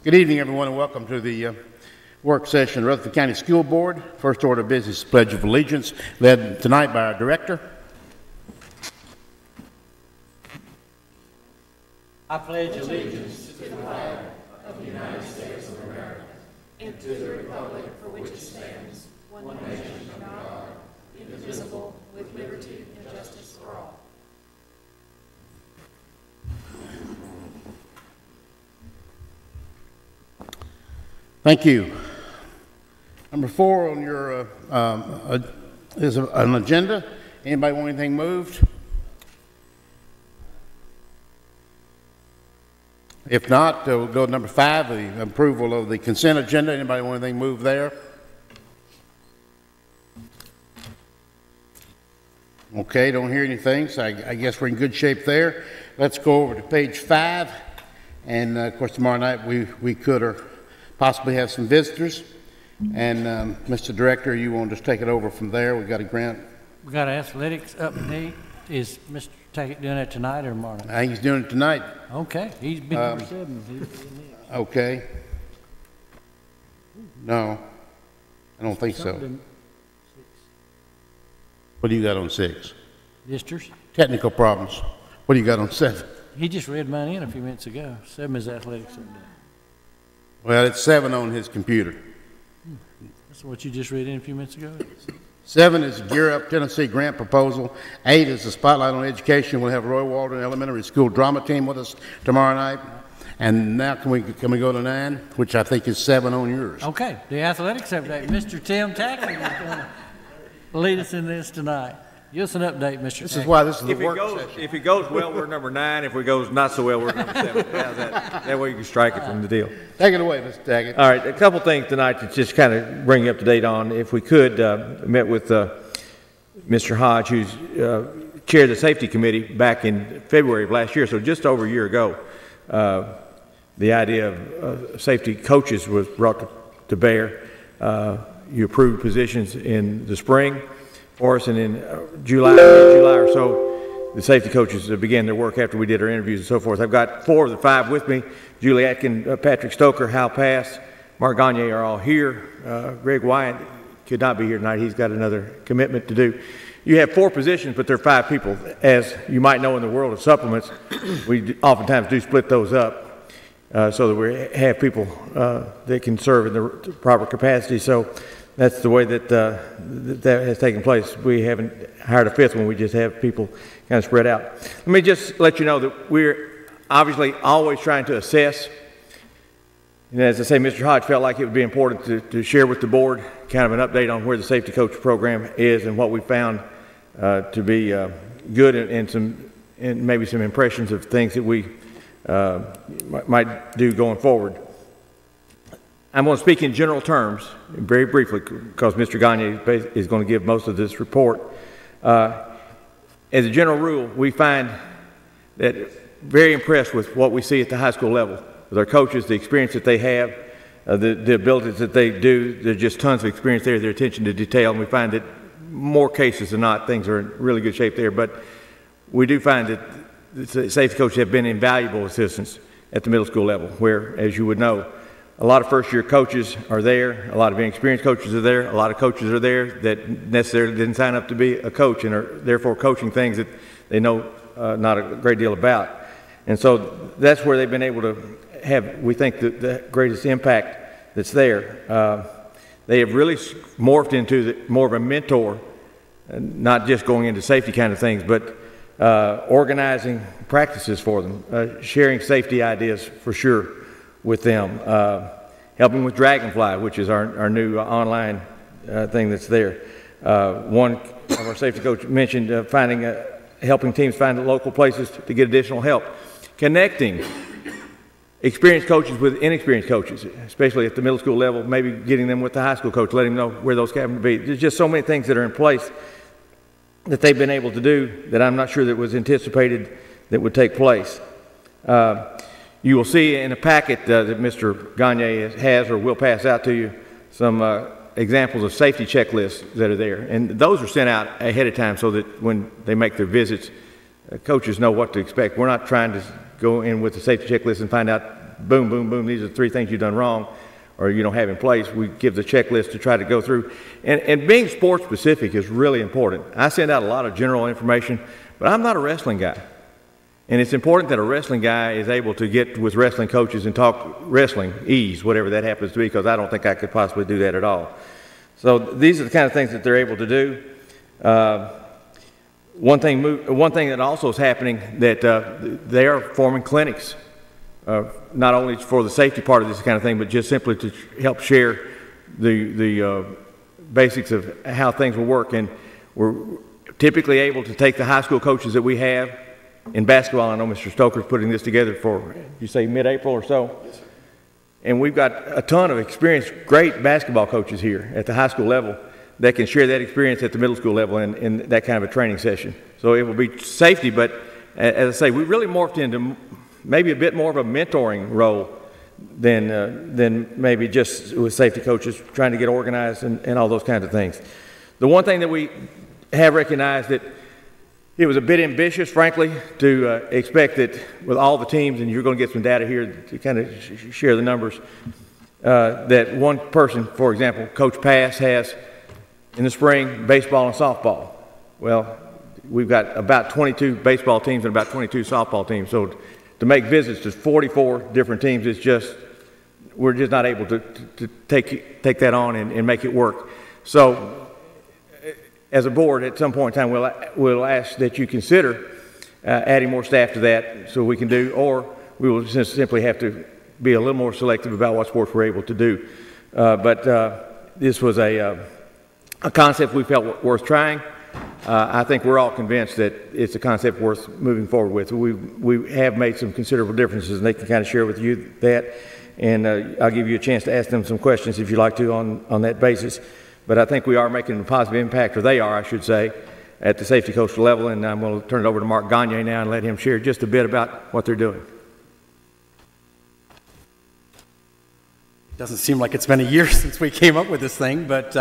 Good evening, everyone, and welcome to the work session of the Rutherford County School Board. First order of business, Pledge of Allegiance, led tonight by our director. I pledge allegiance to the flag of the United States of America and to the republic for which it stands, one nation under God, indivisible, with liberty and justice for all. Thank you. Number 4 on your is an agenda. Anybody want anything moved? If not, we'll go to number 5, the approval of the consent agenda. Anybody want anything moved there? Okay, don't hear anything, so I guess we're in good shape there. Let's go over to page 5, and of course tomorrow night we could or possibly have some visitors. And Mr. Director, you want to just take it over from there? We've got a grant. We got athletics update. Is Mr. Tackett doing that tonight or tomorrow night? I think he's doing it tonight. Okay, he's been number 7. Okay. No, I don't think so. What do you got on 6? Visitors. Technical problems. What do you got on 7? He just read mine in a few minutes ago. 7 is athletics update. Well, it's 7 on his computer. That's what you just read in a few minutes ago? 7 is Gear Up Tennessee grant proposal. 8 is the Spotlight on Education. We'll have Roy Walden Elementary School drama team with us tomorrow night. And now can we go to 9, which I think is 7 on yours. Okay, the athletics update. Mr. Tim Tackett is going to lead us in this tonight. Give us an update, Mr. This is why this is the work session. If it goes well, we're number 9. If it goes not so well, we're number 7. How's that? That way you can strike it from the deal. Take it away, Mr. Tackett. All right, a couple things tonight to just kind of bring you up to date on. If we could, met with Mr. Hodge, who's chaired the safety committee back in February of last year, so just over a year ago. The idea of safety coaches was brought to bear. You approved positions in the spring for us, and in July or so, the safety coaches began their work after we did our interviews and so forth. I've got 4 of the 5 with me. Julie Atkin, Patrick Stoker, Hal Pass, Mark Gagne are all here. Greg Wyatt could not be here tonight. He's got another commitment to do. You have 4 positions, but there are 5 people. As you might know, in the world of supplements, we oftentimes do split those up so that we have people that can serve in the proper capacity. So that's the way that that has taken place. We haven't hired a 5th one. We just have people kind of spread out. Let me just let you know that we're obviously always trying to assess. And as I say, Mr. Hodge felt like it would be important to share with the board kind of an update on where the safety coach program is and what we found to be good and maybe some impressions of things that we might do going forward. I'm going to speak in general terms, very briefly, because Mr. Gagne is going to give most of this report. As a general rule, we find that very impressed with what we see at the high school level, with our coaches, the experience that they have, the abilities that they do. There's just tons of experience there, their attention to detail, and we find that more cases than not, things are in really good shape there. But we do find that the safety coaches have been invaluable assistants at the middle school level, where, as you would know, a lot of first-year coaches are there, a lot of inexperienced coaches are there, a lot of coaches are there that necessarily didn't sign up to be a coach and are therefore coaching things that they know not a great deal about. And so that's where they've been able to have, we think, the greatest impact that's there. They have really morphed into more of a mentor, not just going into safety kind of things, but organizing practices for them, sharing safety ideas for sure with them, helping with Dragonfly, which is our new online thing that's there. One of our safety coaches mentioned helping teams find local places to get additional help. Connecting experienced coaches with inexperienced coaches, especially at the middle school level, maybe getting them with the high school coach, letting them know where those happen to be. There's just so many things that are in place that they've been able to do that I'm not sure that was anticipated that would take place. You will see in a packet that Mr. Gagne has or will pass out to you some examples of safety checklists that are there. And those are sent out ahead of time so that when they make their visits, coaches know what to expect. We're not trying to go in with a safety checklist and find out boom, boom, boom, these are the 3 things you've done wrong or you don't have in place. We give the checklist to try to go through. And being sports specific is really important. I send out a lot of general information, but I'm not a wrestling guy. And it's important that a wrestling guy is able to get with wrestling coaches and talk wrestling, ease, whatever that happens to be, because I don't think I could possibly do that at all. So these are the kind of things that they're able to do. One thing that also is happening that they are forming clinics, not only for the safety part of this kind of thing, but just simply to help share the basics of how things will work. And we're typically able to take the high school coaches that we have in basketball. I know Mr. Stoker's putting this together for, you say mid-April or so? Yes, sir. And we've got a ton of experienced, great basketball coaches here at the high school level that can share that experience at the middle school level in that kind of a training session. So it will be safety, but as I say, we really morphed into maybe a bit more of a mentoring role than maybe just with safety coaches trying to get organized and all those kinds of things. The one thing that we have recognized that it was a bit ambitious, frankly, to expect that with all the teams, and you're going to get some data here to kind of share the numbers, that one person, for example, Coach Pass, has in the spring baseball and softball. Well, we've got about 22 baseball teams and about 22 softball teams. So to make visits to 44 different teams, it's just, we're just not able to take that on and make it work. So as a board, at some point in time, we'll ask that you consider adding more staff to that so we can do, or we will just simply have to be a little more selective about what sports we're able to do. But this was a concept we felt worth trying. I think we're all convinced that it's a concept worth moving forward with. We have made some considerable differences, and they can kind of share with you that. And I'll give you a chance to ask them some questions if you'd like to on that basis. But I think we are making a positive impact, or they are, I should say, at the safety coach level. And I'm going to turn it over to Mark Gagne now and let him share just a bit about what they're doing. Doesn't seem like it's been a year since we came up with this thing, but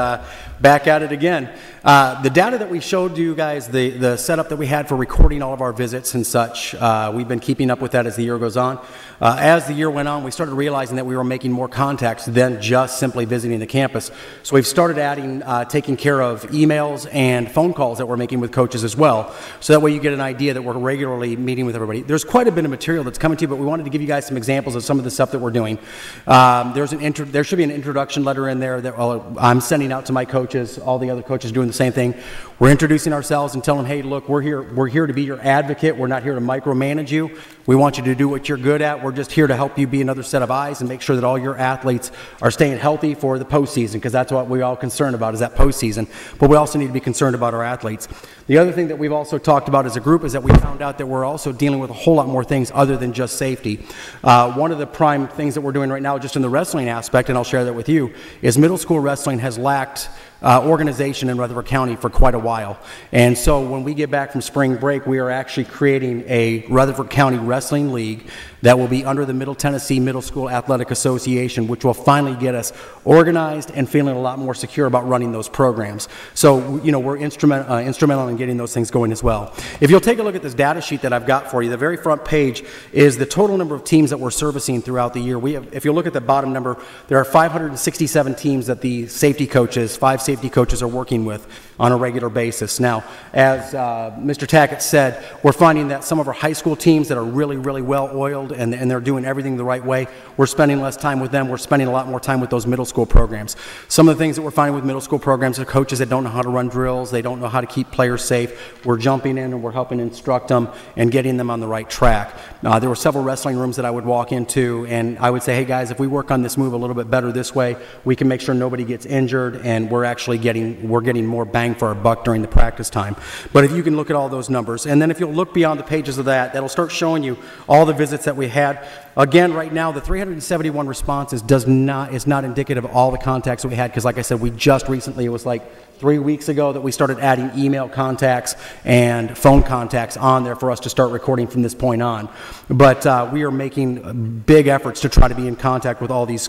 back at it again. The data that we showed you guys, the setup that we had for recording all of our visits and such, we've been keeping up with that as the year goes on. As the year went on, we started realizing that we were making more contacts than just simply visiting the campus. So we've started adding, taking care of emails and phone calls that we're making with coaches as well. So that way you get an idea that we're regularly meeting with everybody. There's quite a bit of material that's coming to you, but we wanted to give you guys some examples of some of the stuff that we're doing. There should be an introduction letter in there that I'm sending out to my coaches, all the other coaches doing the same thing. We're introducing ourselves and telling them, hey, look, we're here to be your advocate. We're not here to micromanage you. We want you to do what you're good at. We're just here to help you be another set of eyes and make sure that all your athletes are staying healthy for the postseason, because that's what we're all concerned about, is that postseason. But we also need to be concerned about our athletes. The other thing that we've also talked about as a group is that we found out that we're also dealing with a whole lot more things other than just safety. One of the prime things that we're doing right now, just in the wrestling aspect, and I'll share that with you, is middle school wrestling has lacked organization in Rutherford County for quite a while. And so when we get back from spring break, we are actually creating a Rutherford County Wrestling League that will be under the Middle Tennessee Middle School Athletic Association, which will finally get us organized and feeling a lot more secure about running those programs. So, you know, we're instrumental in getting those things going as well. If you'll take a look at this data sheet that I've got for you, the very front page is the total number of teams that we're servicing throughout the year. We have, if you look at the bottom number, there are 567 teams that the safety coaches, 5 safety coaches are working with on a regular basis. Now, as Mr. Tackett said, we're finding that some of our high school teams that are really, really well oiled and they're doing everything the right way, we're spending less time with them. We're spending a lot more time with those middle school programs. Some of the things that we're finding with middle school programs are coaches that don't know how to run drills, they don't know how to keep players safe. We're jumping in and we're helping instruct them and getting them on the right track. There were several wrestling rooms that I would walk into and I would say, hey guys, if we work on this move a little bit better this way, we can make sure nobody gets injured and we're actually getting more bang for our buck during the practice time. But if you can look at all those numbers, and then if you'll look beyond the pages of that, that'll start showing you all the visits that we had. Again, right now, the 371 responses is not indicative of all the contacts that we had, because like I said, we just recently, it was like 3 weeks ago that we started adding email contacts and phone contacts on there for us to start recording from this point on. But we are making big efforts to try to be in contact with all these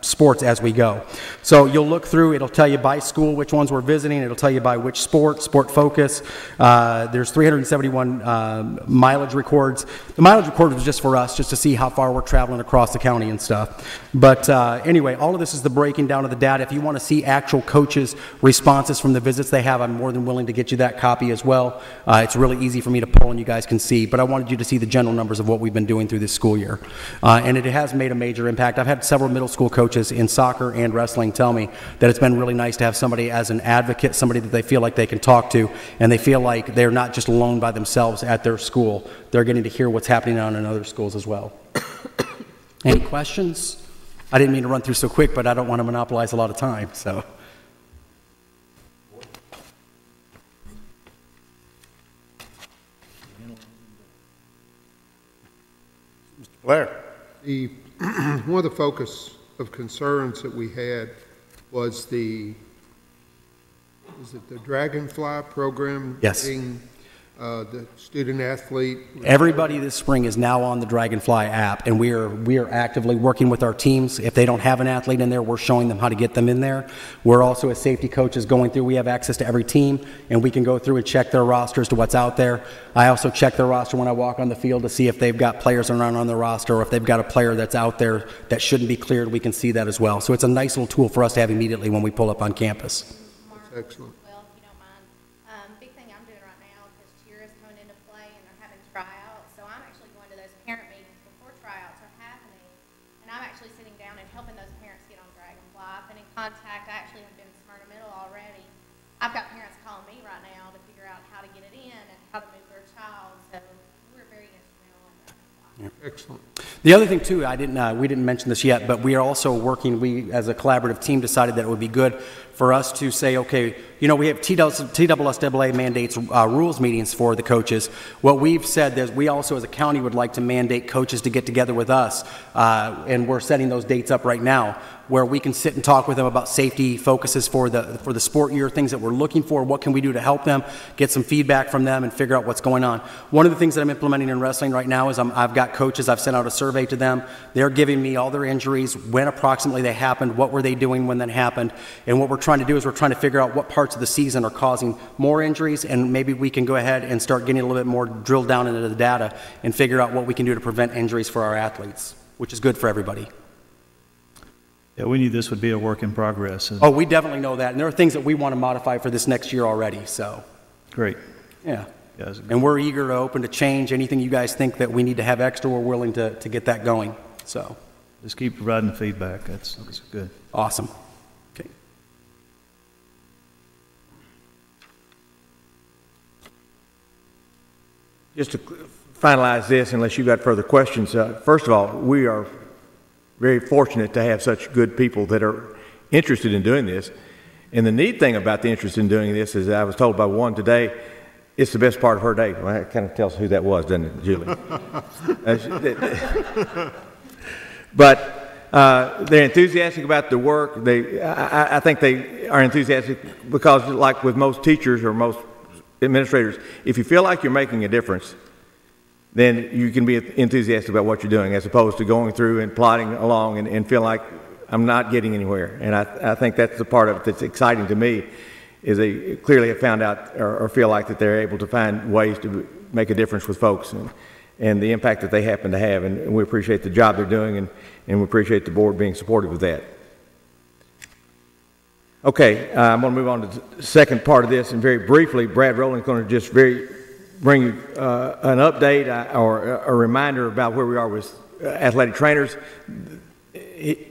sports as we go. So you'll look through, it'll tell you by school which ones we're visiting, it'll tell you by which sport focus. There's 371 mileage records. The mileage record was just for us, just to see how far we're traveling across the county and stuff. But anyway, all of this is the breaking down of the data. If you want to see actual coaches' responses from the visits they have, I'm more than willing to get you that copy as well. It's really easy for me to pull and you guys can see, but I wanted you to see the general numbers of what we've been doing through this school year. And it has made a major impact. I've had several middle school coaches in soccer and wrestling tell me that it's been really nice to have somebody as an advocate, somebody that they feel like they can talk to, and they feel like they're not just alone by themselves at their school. They're getting to hear what's happening on in other schools as well. Any questions? I didn't mean to run through so quick, but I don't want to monopolize a lot of time, so. Blair. One of the focus of concerns that we had was the Dragonfly Program? Yes. Being the student athlete? Everybody this spring is now on the Dragonfly app, and we are actively working with our teams. If they don't have an athlete in there, we're showing them how to get them in there. We're also, as safety coaches, going through. We have access to every team, and we can go through and check their rosters to what's out there. I also check their roster when I walk on the field to see if they've got players around on their roster, or if they've got a player that's out there that shouldn't be cleared. We can see that as well. So it's a nice little tool for us to have immediately when we pull up on campus. That's excellent. Well, if you don't mind, big thing I'm doing right now because cheer is coming into play and they're having tryouts. So I'm actually going to those parent meetings before tryouts are happening, and I'm actually sitting down and helping those parents get on Dragonfly. I've been in contact. I actually have been in Smyrna Middle already. I've got parents calling me right now to figure out how to get it in and how to move their child. So we're very instrumental in Dragonfly. Excellent. The other thing too, we didn't mention this yet, but we are also working, we as a collaborative team decided that it would be good for us to say, okay, you know, we have TSSAA mandates rules meetings for the coaches. What we've said is we also as a county would like to mandate coaches to get together with us, and we're setting those dates up right now, where we can sit and talk with them about safety focuses for the sport year, things that we're looking for, what can we do to help them, get some feedback from them and figure out what's going on. One of the things that I'm implementing in wrestling right now is I've got coaches, I've sent out a survey to them. They're giving me all their injuries, when approximately they happened, what were they doing when that happened, and what we're trying to do is we're trying to figure out what parts of the season are causing more injuries, and maybe we can go ahead and start getting a little bit more drilled down into the data and figure out what we can do to prevent injuries for our athletes, which is good for everybody. Yeah, we knew this would be a work in progress. Oh, we definitely know that, and there are things that we want to modify for this next year already, so. Great. Yeah. Yeah, and we're eager to open to change. Anything you guys think that we need to have extra, we're willing to get that going, so. just keep providing feedback. That's good. Awesome. Okay. Just to finalize this, unless you've got further questions, first of all, we are very fortunate to have such good people that are interested in doing this. And the neat thing about the interest in doing this is I was told by one today, it's the best part of her day. Well, that kind of tells who that was, doesn't it, Julie? But they're enthusiastic about the work. I think they are enthusiastic because, like with most teachers or most administrators, if you feel like you're making a difference, then you can be enthusiastic about what you're doing, as opposed to going through and plodding along and feel like I'm not getting anywhere. And I think that's the part of it that's exciting to me, is they clearly have found out or feel like that they're able to find ways to make a difference with folks and the impact that they happen to have. And we appreciate the job they're doing, and we appreciate the board being supportive of that. Okay, I'm going to move on to the second part of this, and very briefly, Brad Rowland's going to just bring you an update or a reminder about where we are with athletic trainers.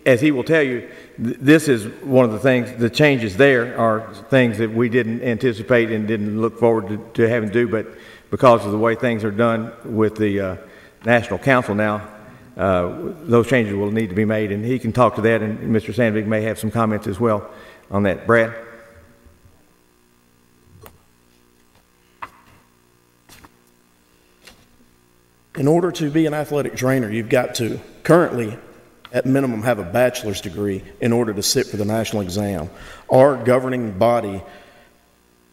As he will tell you, this is one of the things, the changes there are things that we didn't anticipate and didn't look forward to having to do, but because of the way things are done with the National Council now, those changes will need to be made, and he can talk to that, and Mr. Sandvig may have some comments as well on that. Brad? In order to be an athletic trainer, you've got to currently, at minimum, have a bachelor's degree in order to sit for the national exam. Our governing body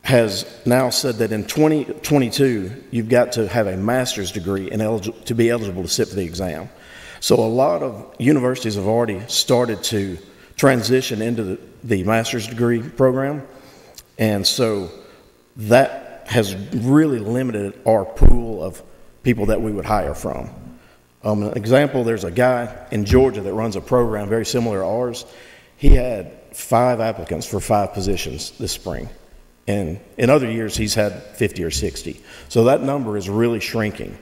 has now said that in 2022, you've got to have a master's degree to be eligible to sit for the exam. So a lot of universities have already started to transition into the master's degree program. And so that has really limited our pool of people that we would hire from. An example, there's a guy in Georgia that runs a program very similar to ours. He had 5 applicants for 5 positions this spring. And in other years, he's had 50 or 60. So that number is really shrinking.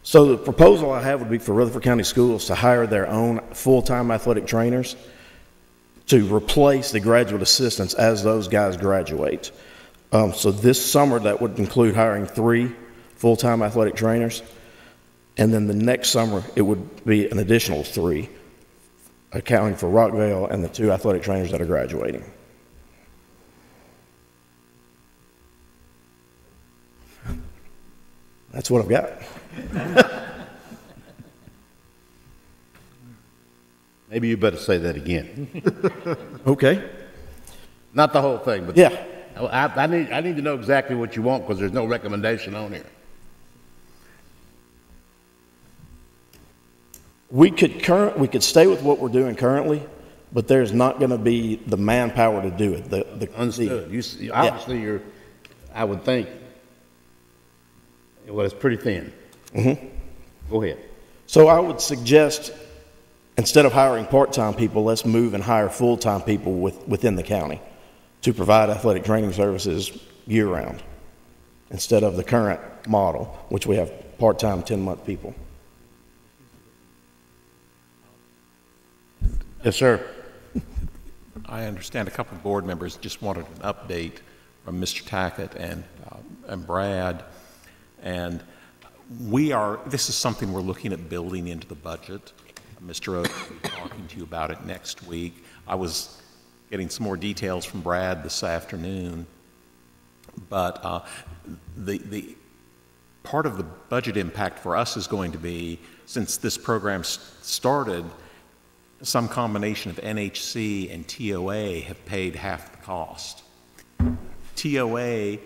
So the proposal I have would be for Rutherford County Schools to hire their own full-time athletic trainers to replace the graduate assistants as those guys graduate. So this summer, that would include hiring 3 full-time athletic trainers. And then the next summer, it would be an additional 3, accounting for Rockvale and the 2 athletic trainers that are graduating. That's what I've got. Maybe you better say that again. Okay. Not the whole thing, but Yeah. I need to know exactly what you want because there's no recommendation on here. We could stay with what we're doing currently, but there's not going to be the manpower to do it. Understood. Obviously, I would think, well, it's pretty thin. Mm-hmm. Go ahead. So I would suggest, instead of hiring part-time people, let's move and hire full-time people within the county to provide athletic training services year-round, instead of the current model, which we have part-time 10-month people. Yes, sir. I understand a couple of board members just wanted an update from Mr. Tackett and Brad. And this is something we're looking at building into the budget. Mr. Oak will be talking to you about it next week. I was getting some more details from Brad this afternoon. But the part of the budget impact for us is going to be, since this program started, some combination of NHC and TOA have paid half the cost. TOA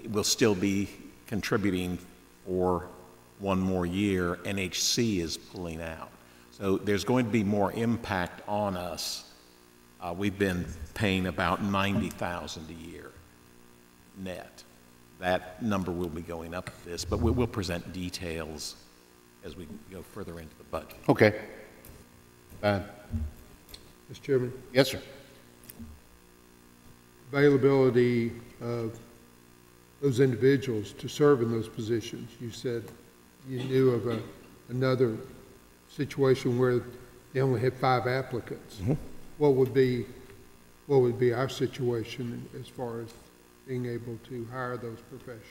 will still be contributing for 1 more year. NHC is pulling out. So there's going to be more impact on us. We've been paying about $90,000 a year net. That number will be going up with this, but we'll present details as we go further into the budget. Okay. Fine. Mr. Chairman, Yes, sir. availability of those individuals to serve in those positions. You said you knew of another situation where they only had 5 applicants. Mm-hmm. What would be our situation as far as being able to hire those professionals?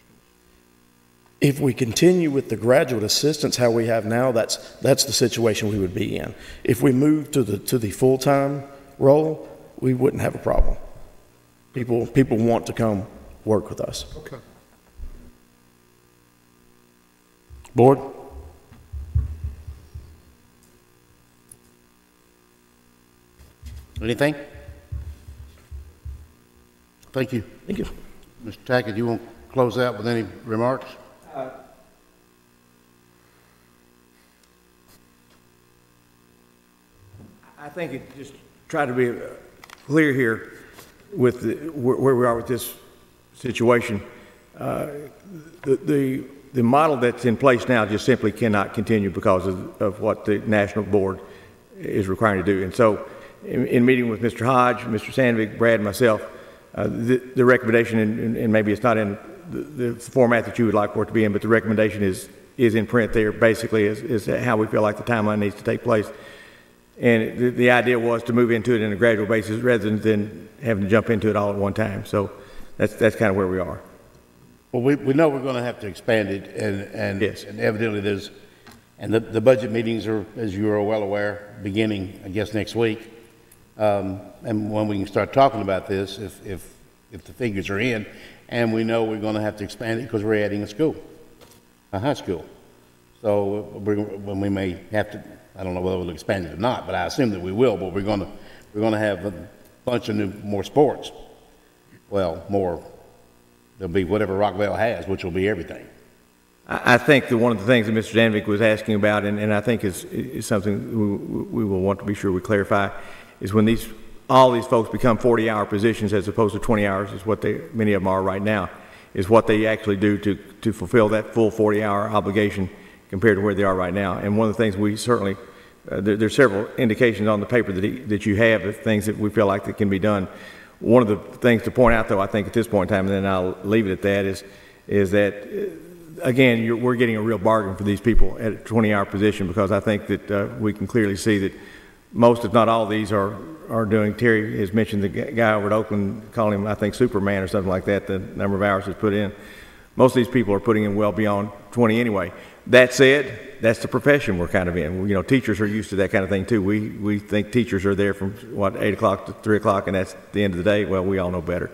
If we continue with the graduate assistants how we have now, that's the situation we would be in. If we move to the full-time role, we wouldn't have a problem. People want to come work with us. Okay. Board? Anything? Thank you. Thank you. Mr. Tackett, you want to close out with any remarks? I think it just try to be clear here with where we are with this situation. The model that's in place now just simply cannot continue because of what the national board is requiring to do. And so in meeting with Mr. Hodge, Mr. Sandvik, Brad, and myself, the recommendation, and maybe it's not in the format that you would like for it to be in, but the recommendation is in print there, basically, is how we feel like the timeline needs to take place. And the idea was to move into it in a gradual basis rather than having to jump into it all at one time. So that's kind of where we are. Well, we know we're going to have to expand it, and Yes. and evidently there's, and the budget meetings are, as you are well aware, beginning, I guess, next week. And when we can start talking about this, if the figures are in, and we know we're going to have to expand it because we're adding a high school. So when we may have to, I don't know whether we'll expand it or not, but I assume that we will. But we're going to have a bunch of more sports. Well, more. There'll be whatever Rockville has, which will be everything. I think that one of the things that Mr. Danvik was asking about, and I think is something we will want to be sure we clarify, is when all these folks become 40-hour positions as opposed to 20 hours, is what many of them are right now, is what they actually do to fulfill that full 40-hour obligation compared to where they are right now. And one of the things we certainly, there's several indications on the paper that you have of things that we feel like that can be done. One of the things to point out, though, I think at this point in time, and then I'll leave it at that, is that, again, we're getting a real bargain for these people at a 20-hour position, because I think that we can clearly see that most, if not all of these, are doing. Terry has mentioned the guy over at Oakland, calling him, I think, Superman or something like that, the number of hours he's put in. Most of these people are putting in well beyond 20 anyway. That said, that's the profession we're kind of in. You know, teachers are used to that kind of thing too. We think teachers are there from, 8 o'clock to 3 o'clock, and that's the end of the day. Well, we all know better.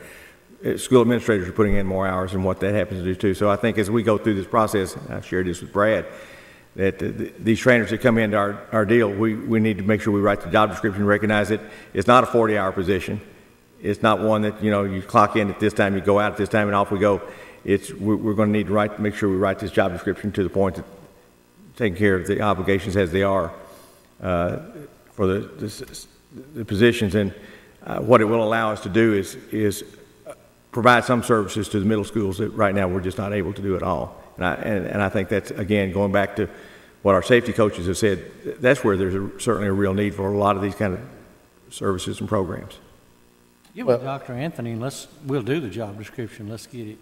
School administrators are putting in more hours than what that happens to do too. So I think as we go through this process, I shared this with Brad, that these trainers that come into our deal, we need to make sure we write the job description, recognize that it's not a 40-hour position. It's not one that, you know, you clock in at this time, you go out at this time, and off we go. We're going to need to make sure we write this job description to the point that taking care of the obligations as they are for the positions. And what it will allow us to do is provide some services to the middle schools that right now we're just not able to do at all. And I think that's, again, going back to what our safety coaches have said, that's where there's certainly a real need for a lot of these kind of services and programs. Get with Dr. Anthony, and we'll do the job description. Let's get it.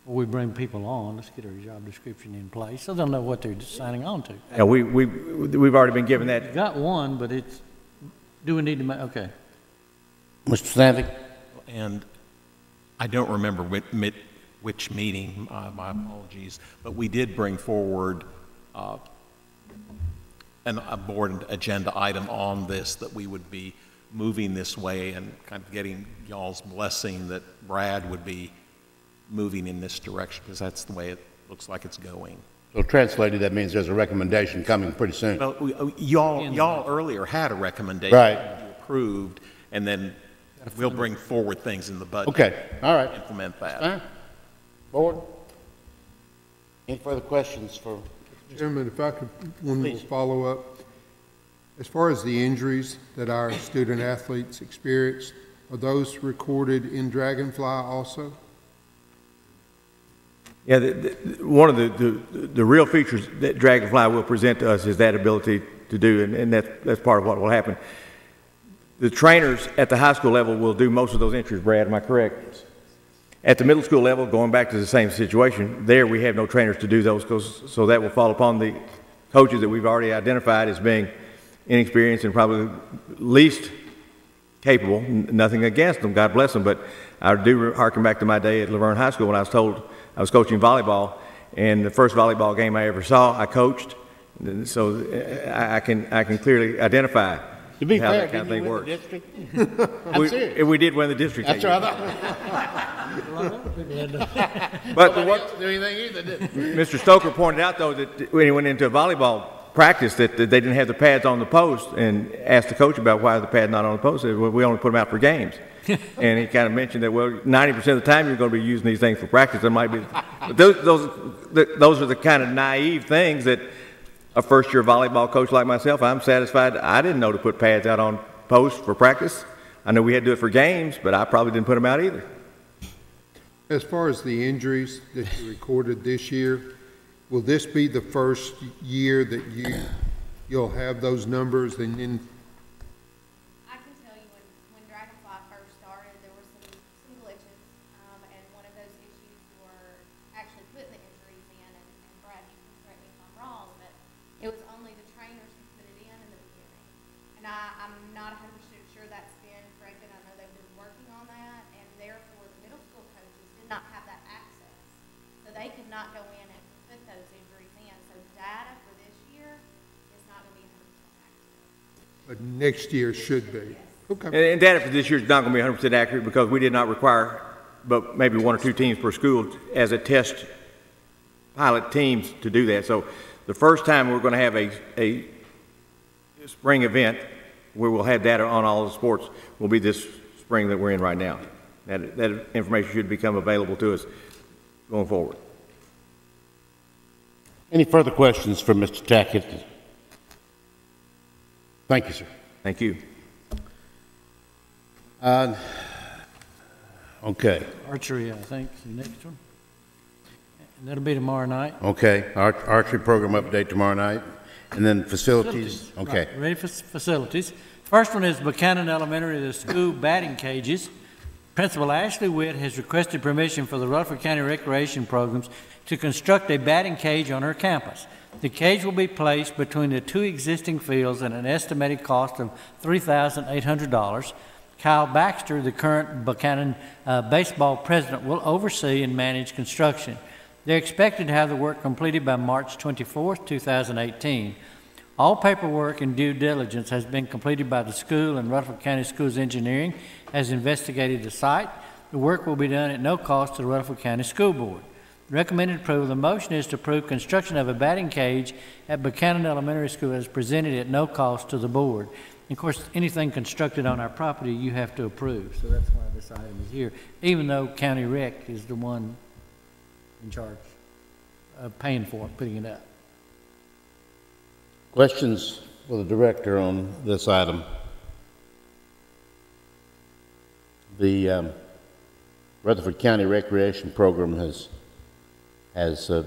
Before we bring people on, let's get our job description in place so they'll know what they're signing on to. Yeah, we've already been given that. We've got one, but do we need to make, okay. Mr. Stanley? And I don't remember which meeting, my apologies, but we did bring forward a board agenda item on this, that we would be moving this way and kind of getting y'all's blessing that Brad would be moving in this direction, because that's the way it looks like it's going. So translated, that means there's a recommendation coming pretty soon. Well, y'all earlier had a recommendation right. You approved, and then we'll bring forward things in the budget. Okay, all right. Implement that. Board? Any further questions for? Chairman, if I could, one more follow up. As far as the injuries that our student athletes experienced, are those recorded in Dragonfly also? Yeah, one of the real features that Dragonfly will present to us is that ability to do, and that's part of what will happen. The trainers at the high school level will do most of those entries, Brad, am I correct? At the middle school level, going back to the same situation, there we have no trainers to do those, so that will fall upon the coaches that we've already identified as being inexperienced and probably least capable. Nothing against them, God bless them, but I do harken back to my day at Laverne High School when I was told I was coaching volleyball, and the first volleyball game I ever saw, I coached, so I can clearly identify to be how fair, that kind of thing works. We did win the district. That's right. But what do anything either, did Mr. Stoker pointed out, though, that when he went into a volleyball practice, that they didn't have the pads on the post, and asked the coach about why the pad not on the post. He said, well, we only put them out for games. And he kind of mentioned that, well, 90% of the time you're going to be using these things for practice. There might be, but those are the kind of naive things that a first-year volleyball coach like myself, I'm satisfied. I didn't know to put pads out on posts for practice. I know we had to do it for games, but I probably didn't put them out either. As far as the injuries that you recorded this year, will this be the first year that you'll have those numbers, and then? I can tell you when Dragonfly first started, there were some glitches, and one of those issues were actually putting the injuries in, and Brad, you can correct me if I'm wrong, but it was only the trainers who put it in the beginning. And I'm not 100% sure that's been corrected. I know they've been working on that, and therefore the middle school coaches did not have that access. So they could not go in and put those injuries in. So data for this year is not going to be 100% accurate. But next year should be. Okay. And data for this year is not going to be 100% accurate, because we did not require but maybe 1 or 2 teams per school as a test pilot teams to do that. So the first time we're going to have a spring event where we'll have data on all the sports will be this spring that we're in right now. That information should become available to us going forward. Any further questions for Mr. Tackett? Thank you, sir. Thank you. Okay. Archery, I think, is the next one. And that'll be tomorrow night. Okay. Archery program update tomorrow night. And then facilities. Okay. Right, ready for facilities. First one is Buchanan Elementary, the school batting cages. Principal Ashley Witt has requested permission for the Rutherford County Recreation Programs to construct a batting cage on her campus. The cage will be placed between the two existing fields at an estimated cost of $3,800. Kyle Baxter, the current Buchanan baseball president, will oversee and manage construction. They're expected to have the work completed by March 24, 2018. All paperwork and due diligence has been completed by the school, and Rutherford County Schools Engineering has investigated the site. The work will be done at no cost to the Rutherford County School Board. Recommended approval. The motion is to approve construction of a batting cage at Buchanan Elementary School as presented at no cost to the board. And of course, anything constructed on our property you have to approve, so that's why this item is here, even though County Rec is the one in charge of paying for it, putting it up. Questions for the director on this item? The Rutherford County Recreation Program has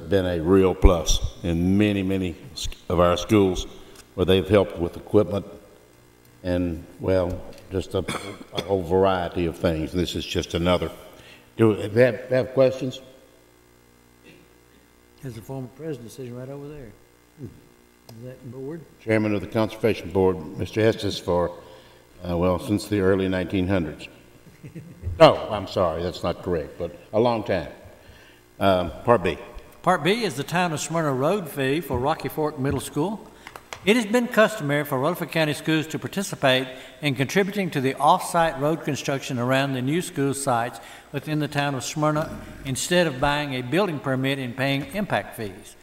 been a real plus in many of our schools where they've helped with equipment and, well, just a whole variety of things. This is just another. Do we have questions? There's a former president sitting right over there. Is that board? Chairman of the Conservation Board, Mr. Estes, for, well, since the early 1900s. Oh, I'm sorry, that's not correct, but a long time. Part B. Part B is the Town of Smyrna road fee for Rocky Fork Middle School. It has been customary for Rutherford County schools to participate in contributing to the off-site road construction around the new school sites within the Town of Smyrna instead of buying a building permit and paying impact fees.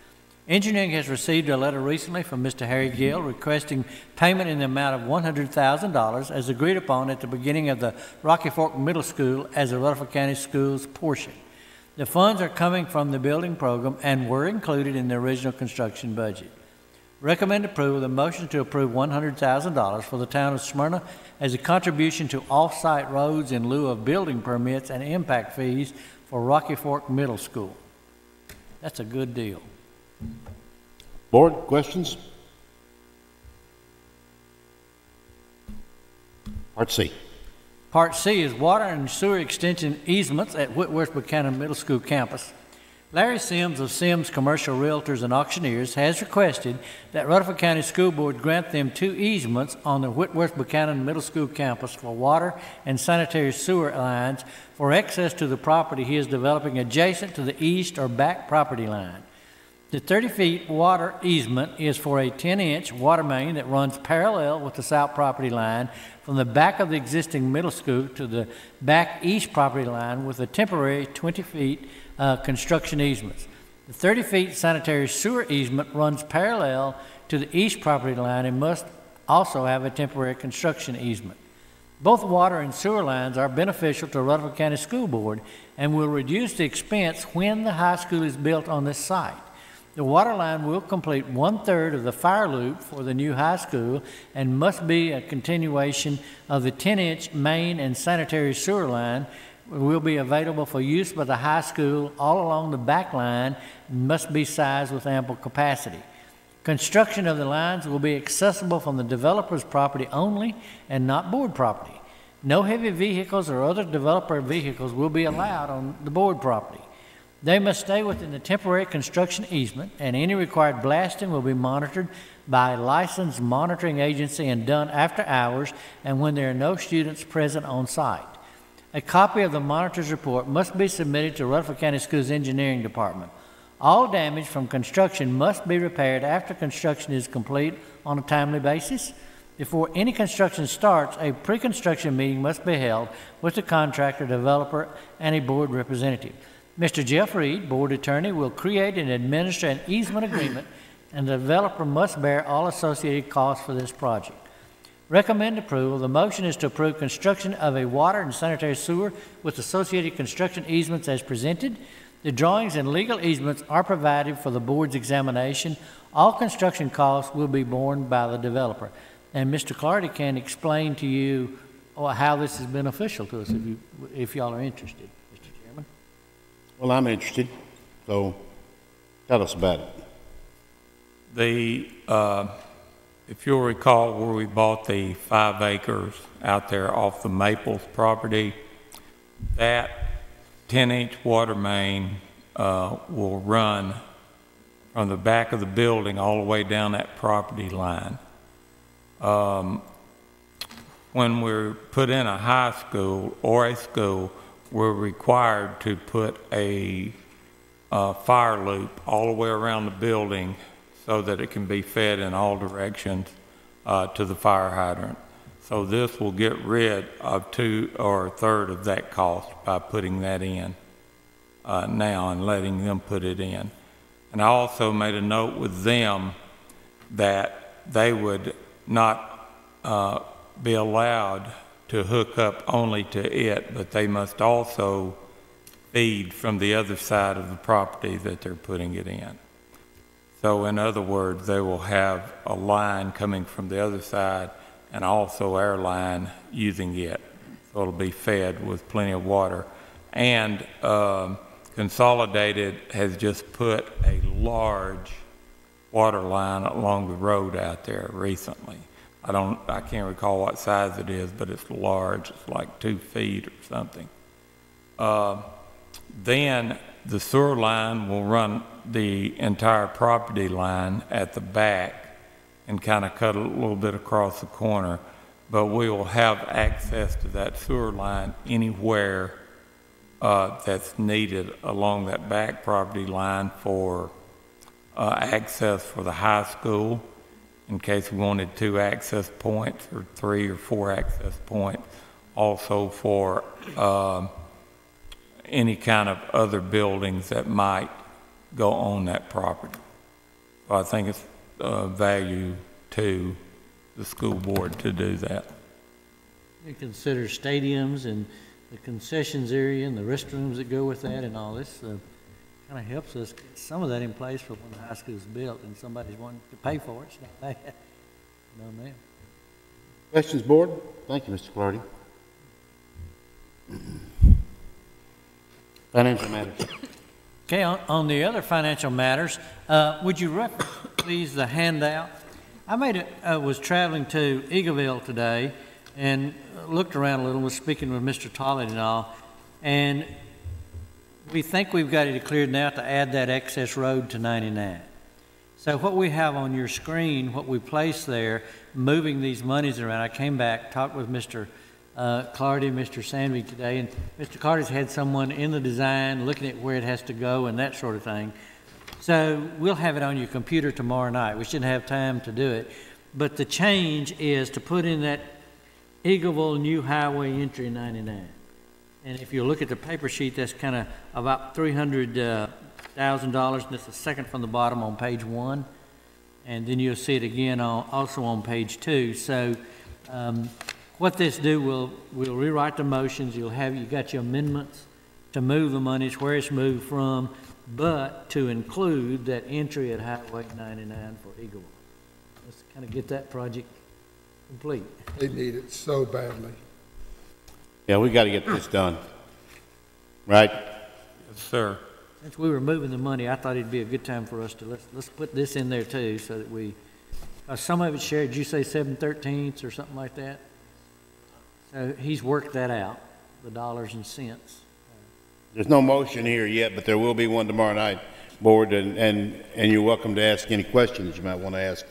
Engineering has received a letter recently from Mr. Harry Gill requesting payment in the amount of $100,000 as agreed upon at the beginning of the Rocky Fork Middle School as a Rutherford County Schools portion. The funds are coming from the building program and were included in the original construction budget. Recommend approval of the motion to approve $100,000 for the Town of Smyrna as a contribution to off-site roads in lieu of building permits and impact fees for Rocky Fork Middle School. That's a good deal. Board, questions? Part C. Part C is water and sewer extension easements at Whitworth Buchanan Middle School campus. Larry Sims of Sims Commercial Realtors and Auctioneers has requested that Rutherford County School Board grant them 2 easements on the Whitworth Buchanan Middle School campus for water and sanitary sewer lines for access to the property he is developing adjacent to the east or back property line. The 30-feet water easement is for a 10-inch water main that runs parallel with the south property line from the back of the existing middle school to the back east property line with a temporary 20 feet construction easements. The 30-feet sanitary sewer easement runs parallel to the east property line and must also have a temporary construction easement. Both water and sewer lines are beneficial to Rutherford County School Board and will reduce the expense when the high school is built on this site. The water line will complete 1/3 of the fire loop for the new high school and must be a continuation of the 10-inch main and sanitary sewer line will be available for use by the high school all along the back line and must be sized with ample capacity. Construction of the lines will be accessible from the developer's property only and not board property. No heavy vehicles or other developer vehicles will be allowed on the board property. They must stay within the temporary construction easement, and any required blasting will be monitored by a licensed monitoring agency and done after hours and when there are no students present on site. A copy of the monitor's report must be submitted to Rutherford County Schools Engineering Department. All damage from construction must be repaired after construction is complete on a timely basis. Before any construction starts, a pre-construction meeting must be held with the contractor, developer, and a board representative. Mr. Jeff Reed, board attorney, will create and administer an easement agreement, and the developer must bear all associated costs for this project. Recommend approval. The motion is to approve construction of a water and sanitary sewer with associated construction easements as presented. The drawings and legal easements are provided for the board's examination. All construction costs will be borne by the developer. And Mr. Clardy can explain to you how this is beneficial to us if y'all are interested, Mr. Chairman. Well, I'm interested, so tell us about it. If you'll recall where we bought the 5 acres out there off the Maples property, that 10-inch water main will run from the back of the building all the way down that property line. When we're put in a high school or a school, we're required to put a fire loop all the way around the building so that it can be fed in all directions to the fire hydrant. So this will get rid of 2 or 1/3 of that cost by putting that in now and letting them put it in. And I also made a note with them that they would not be allowed to hook up only to it, but they must also feed from the other side of the property that they're putting it in. So in other words, they will have a line coming from the other side and also our line using it. So it'll be fed with plenty of water. And Consolidated has just put a large water line along the road out there recently. I can't recall what size it is, but it's large. It's like 2 feet or something. Then the sewer line will run the entire property line at the back and kind of cut a little bit across the corner, but we will have access to that sewer line anywhere that's needed along that back property line for access for the high school, in case we wanted 2 access points or 3 or 4 access points, also for any kind of other buildings that might go on that property. So I think it's value to the school board to do that. You consider stadiums and the concessions area and the restrooms that go with that and all this kind of helps us get some of that in place for when the high school is built and somebody's wanting to pay for it. It's not bad. No, ma'am. Questions, board? Thank you, Mr. Clardy. Financial matters. Okay, on the other financial matters, would you reference, please, the handout? I was traveling to Eagleville today and looked around a little, was speaking with Mr. Tollett and all, and we think we've got it cleared now to add that access road to 99. So what we have on your screen, what we place there, moving these monies around, I came back, talked with Mr. Clardy, Mr. Sandvik today, and Mr. Clardy's had someone in the design looking at where it has to go and that sort of thing. So we'll have it on your computer tomorrow night. We shouldn't have time to do it. But the change is to put in that Eagleville New Highway Entry 99. And if you look at the paper sheet, that's kind of about $300,000, and it's the second from the bottom on page 1. And then you'll see it again also on page 2. So what this do, we'll rewrite the motions. You got your amendments to move the monies where it's moved from, but to include that entry at Highway 99 for Eagleville. Let's kind of get that project complete. They need it so badly. Yeah, we got to get this done. Right? Yes, sir. Since we were moving the money, I thought it'd be a good time for us to let's put this in there too, so that some of it shared. Did you say 7/13 or something like that? So he's worked that out, the dollars and cents. There's no motion here yet, but there will be one tomorrow night, board, and you're welcome to ask any questions you might want to ask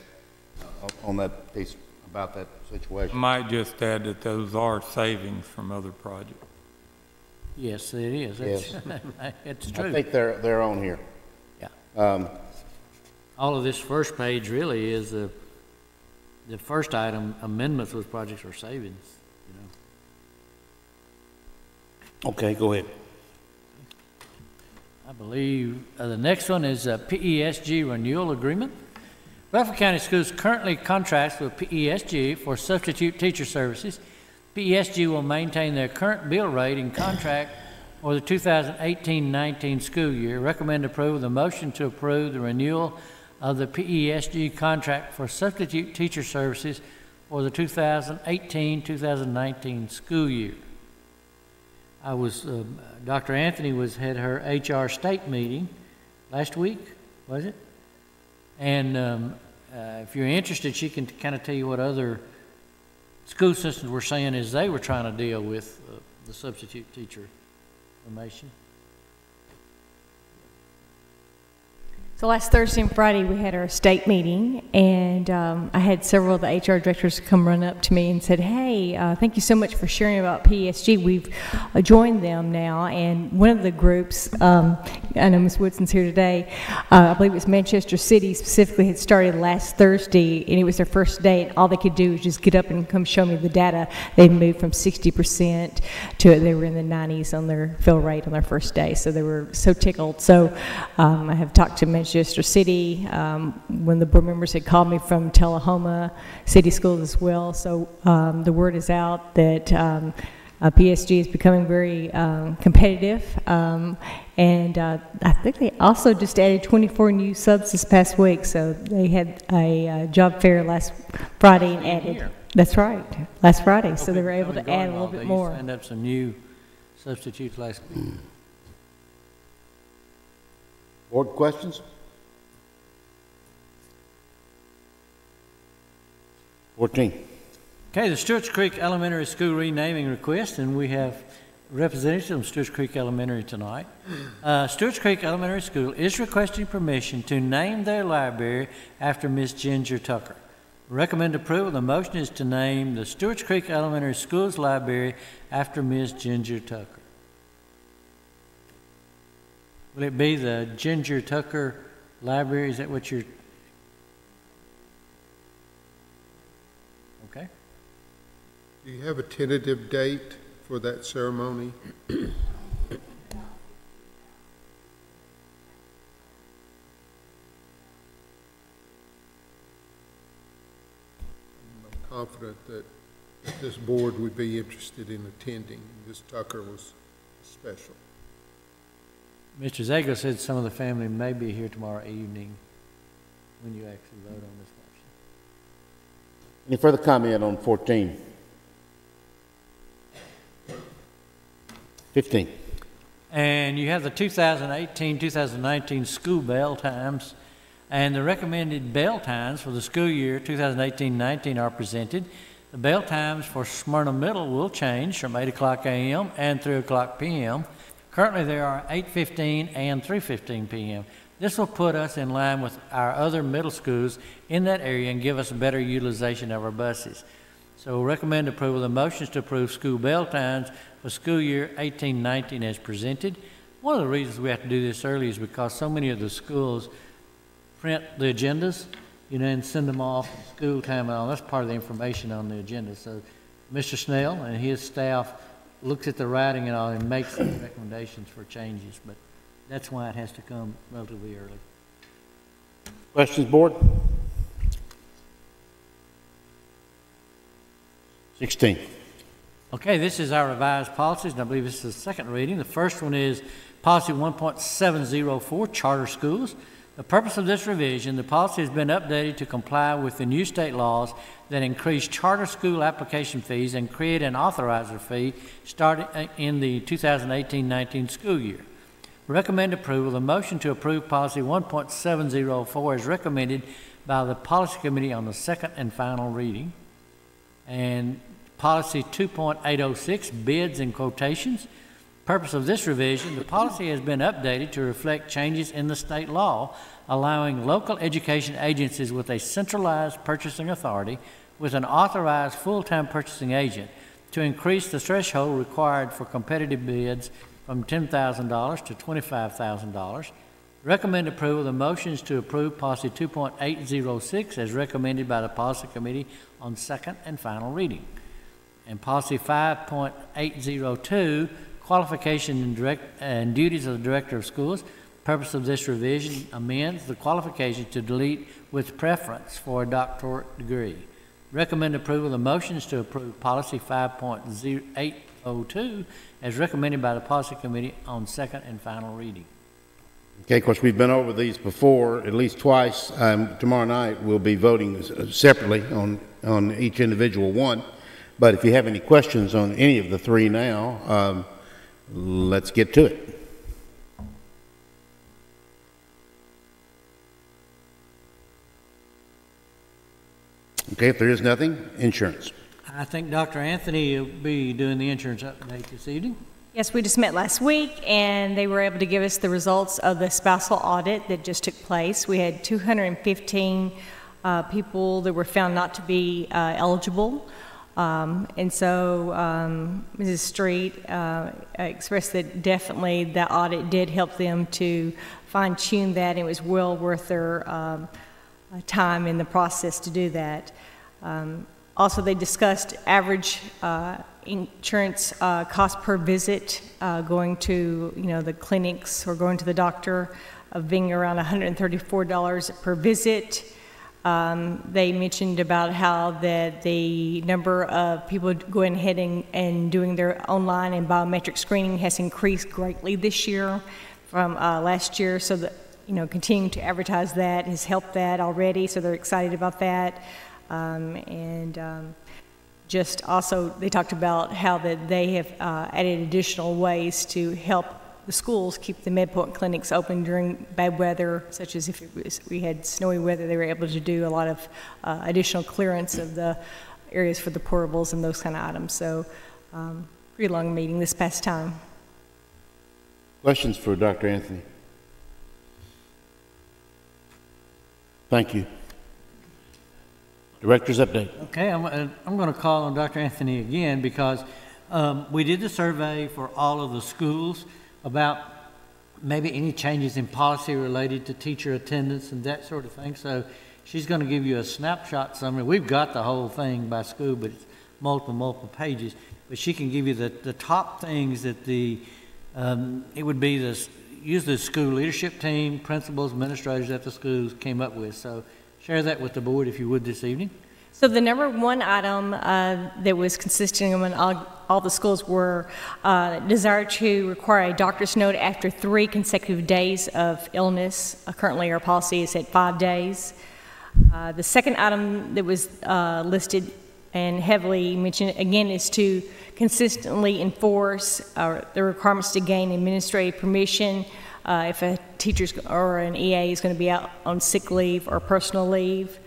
on that piece about that situation. I might just add that those are savings from other projects. Yes, it is. That's, it's true. I think they're on here. Yeah. All of this first page really is the first item. Amendments with projects are savings. You know. Okay, go ahead. I believe the next one is a PESG renewal agreement. Rutherford County Schools currently contracts with PESG for substitute teacher services. PESG will maintain their current bill rate and contract for the 2018-19 school year. Recommend approval of the motion to approve the renewal of the PESG contract for substitute teacher services for the 2018-2019 school year. Dr. Anthony had her HR state meeting last week, was it? And if you're interested, she can kind of tell you what other school systems were saying as they were trying to deal with the substitute teacher formation. So last Thursday and Friday, we had our state meeting, and I had several of the HR directors come run up to me and said, hey, thank you so much for sharing about PSG. We've joined them now, and one of the groups, I know Ms. Woodson's here today, I believe it was Manchester City specifically, had started last Thursday, and it was their first day, and all they could do was just get up and come show me the data. They'd moved from 60% to they were in the 90s on their fill rate on their first day, so they were so tickled. So I have talked to Manchester City, when the board members had called me from Tullahoma City Schools as well. So the word is out that PSG is becoming very competitive. And I think they also just added 24 new subs this past week. So they had a job fair last Friday and added. That's right, last Friday. So they were able to add a little bit more. They signed up some new substitutes last week. Board questions? 14. Okay, the Stewart's Creek Elementary School renaming request, and we have representatives from Stewart's Creek Elementary tonight. Stewart's Creek Elementary School is requesting permission to name their library after Miss Ginger Tucker. Recommend approval. The motion is to name the Stewart's Creek Elementary School's library after Miss Ginger Tucker. Will it be the Ginger Tucker Library? Is that what you're... Okay. Do you have a tentative date for that ceremony? I'm confident that this board would be interested in attending. Ms. Tucker was special. Mr. Zago said some of the family may be here tomorrow evening when you actually vote on this motion. Any further comment on 14? 15. And you have the 2018-2019 school bell times, and the recommended bell times for the school year 2018-19 are presented. The bell times for Smyrna Middle will change from 8 o'clock a.m. and 3 o'clock p.m. Currently, there are 8:15 and 3:15 p.m. This will put us in line with our other middle schools in that area and give us a better utilization of our buses. So recommend approval. The motions to approve school bell times for school year 18-19 as presented. One of the reasons we have to do this early is because so many of the schools print the agendas, and send them off at school time and all. That's part of the information on the agenda. So Mr. Snell and his staff looks at the writing and all and makes some recommendations for changes, but that's why it has to come relatively early. Questions, board? 16. Okay, this is our revised policies, and I believe this is the second reading. The first one is Policy 1.704, Charter Schools. The purpose of this revision, the policy has been updated to comply with the new state laws that increase charter school application fees and create an authorizer fee starting in the 2018-19 school year. Recommend approval. The motion to approve Policy 1.704 is recommended by the Policy Committee on the second and final reading. And Policy 2.806, Bids and Quotations. Purpose of this revision, the policy has been updated to reflect changes in the state law, allowing local education agencies with a centralized purchasing authority with an authorized full-time purchasing agent to increase the threshold required for competitive bids from $10,000 to $25,000. Recommend approval. The motions to approve Policy 2.806 as recommended by the Policy Committee on second and final reading. And Policy 5.802, Qualification and Duties of the Director of Schools. Purpose of this revision amends the qualification to delete with preference for a doctorate degree. Recommend approval of the motions to approve Policy 5.803 02, as recommended by the Policy Committee on second and final reading. Okay, of course, we've been over these before, at least twice. Tomorrow night, we'll be voting separately on each individual one. But if you have any questions on any of the three now, let's get to it. Okay, if there is nothing, insurance. I think Dr. Anthony will be doing the insurance update this evening. Yes, we just met last week, and they were able to give us the results of the spousal audit that just took place. We had 215 people that were found not to be eligible. And so Mrs. Street expressed that definitely that audit did help them to fine-tune that. It was well worth their time in the process to do that. Also, they discussed average insurance cost per visit going to, the clinics or going to the doctor of being around $134 per visit. They mentioned about how that the number of people going ahead and doing their online and biometric screening has increased greatly this year from last year. So that, continuing to advertise that has helped that already. So they're excited about that. Just also, they talked about how that they have added additional ways to help the schools keep the MedPoint clinics open during bad weather, such as if we had snowy weather, they were able to do a lot of additional clearance of the areas for the portables and those kind of items. So, pretty long meeting this past time. Questions for Dr. Anthony? Thank you. Director's update. Okay, I'm going to call on Dr. Anthony again because we did the survey for all of the schools about maybe any changes in policy related to teacher attendance and that sort of thing. So she's going to give you a snapshot summary. We've got the whole thing by school, but it's multiple pages. But she can give you the top things that it would be usually the school leadership team, principals, administrators at the schools came up with. So share that with the board if you would this evening. So the number one item that was consistent among all the schools were desire to require a doctor's note after 3 consecutive days of illness. Currently our policy is at 5 days. The second item that was listed and heavily mentioned again is to consistently enforce the requirements to gain administrative permission if a teacher or an EA is going to be out on sick leave or personal leave.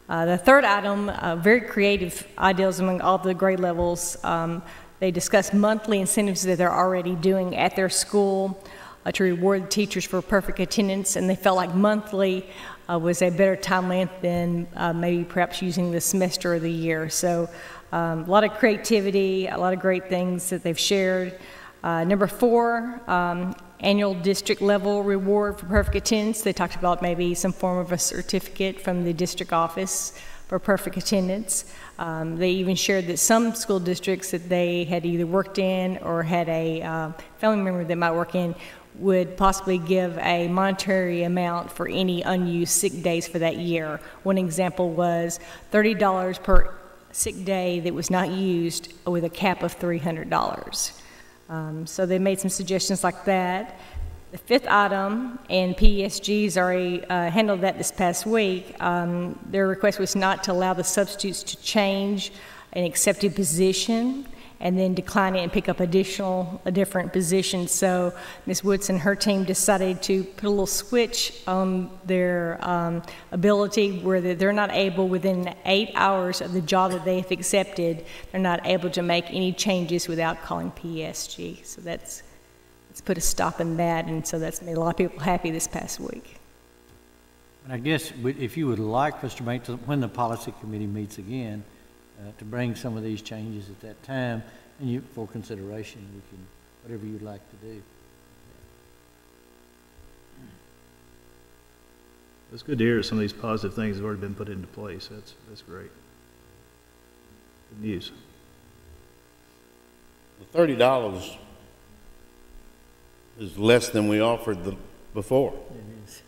The third item, very creative ideas among all the grade levels. They discussed monthly incentives that they're already doing at their school to reward teachers for perfect attendance, and they felt like monthly was a better time length than maybe perhaps using the semester or the year. So a lot of creativity, a lot of great things that they've shared. Number 4, annual district level reward for perfect attendance. They talked about maybe some form of a certificate from the district office for perfect attendance. They even shared that some school districts that they had either worked in or had a family member that might work in would possibly give a monetary amount for any unused sick days for that year. One example was $30 per sick day that was not used with a cap of $300. So they made some suggestions like that. The fifth item, and PESG's already handled that this past week, their request was not to allow the substitutes to change an accepted position and then decline it and pick up a different position. So Ms. Woods and her team decided to put a little switch on their ability where they're not able, within 8 hours of the job that they have accepted, they're not able to make any changes without calling PSG. So let's put a stop in that, and so that's made a lot of people happy this past week. And I guess if you would like us to make, when the policy committee meets again, to bring some of these changes at that time, and for consideration, we can, whatever you'd like to do. It's good to hear some of these positive things have already been put into place. That's great. Good news. The $30 is less than we offered before. It is.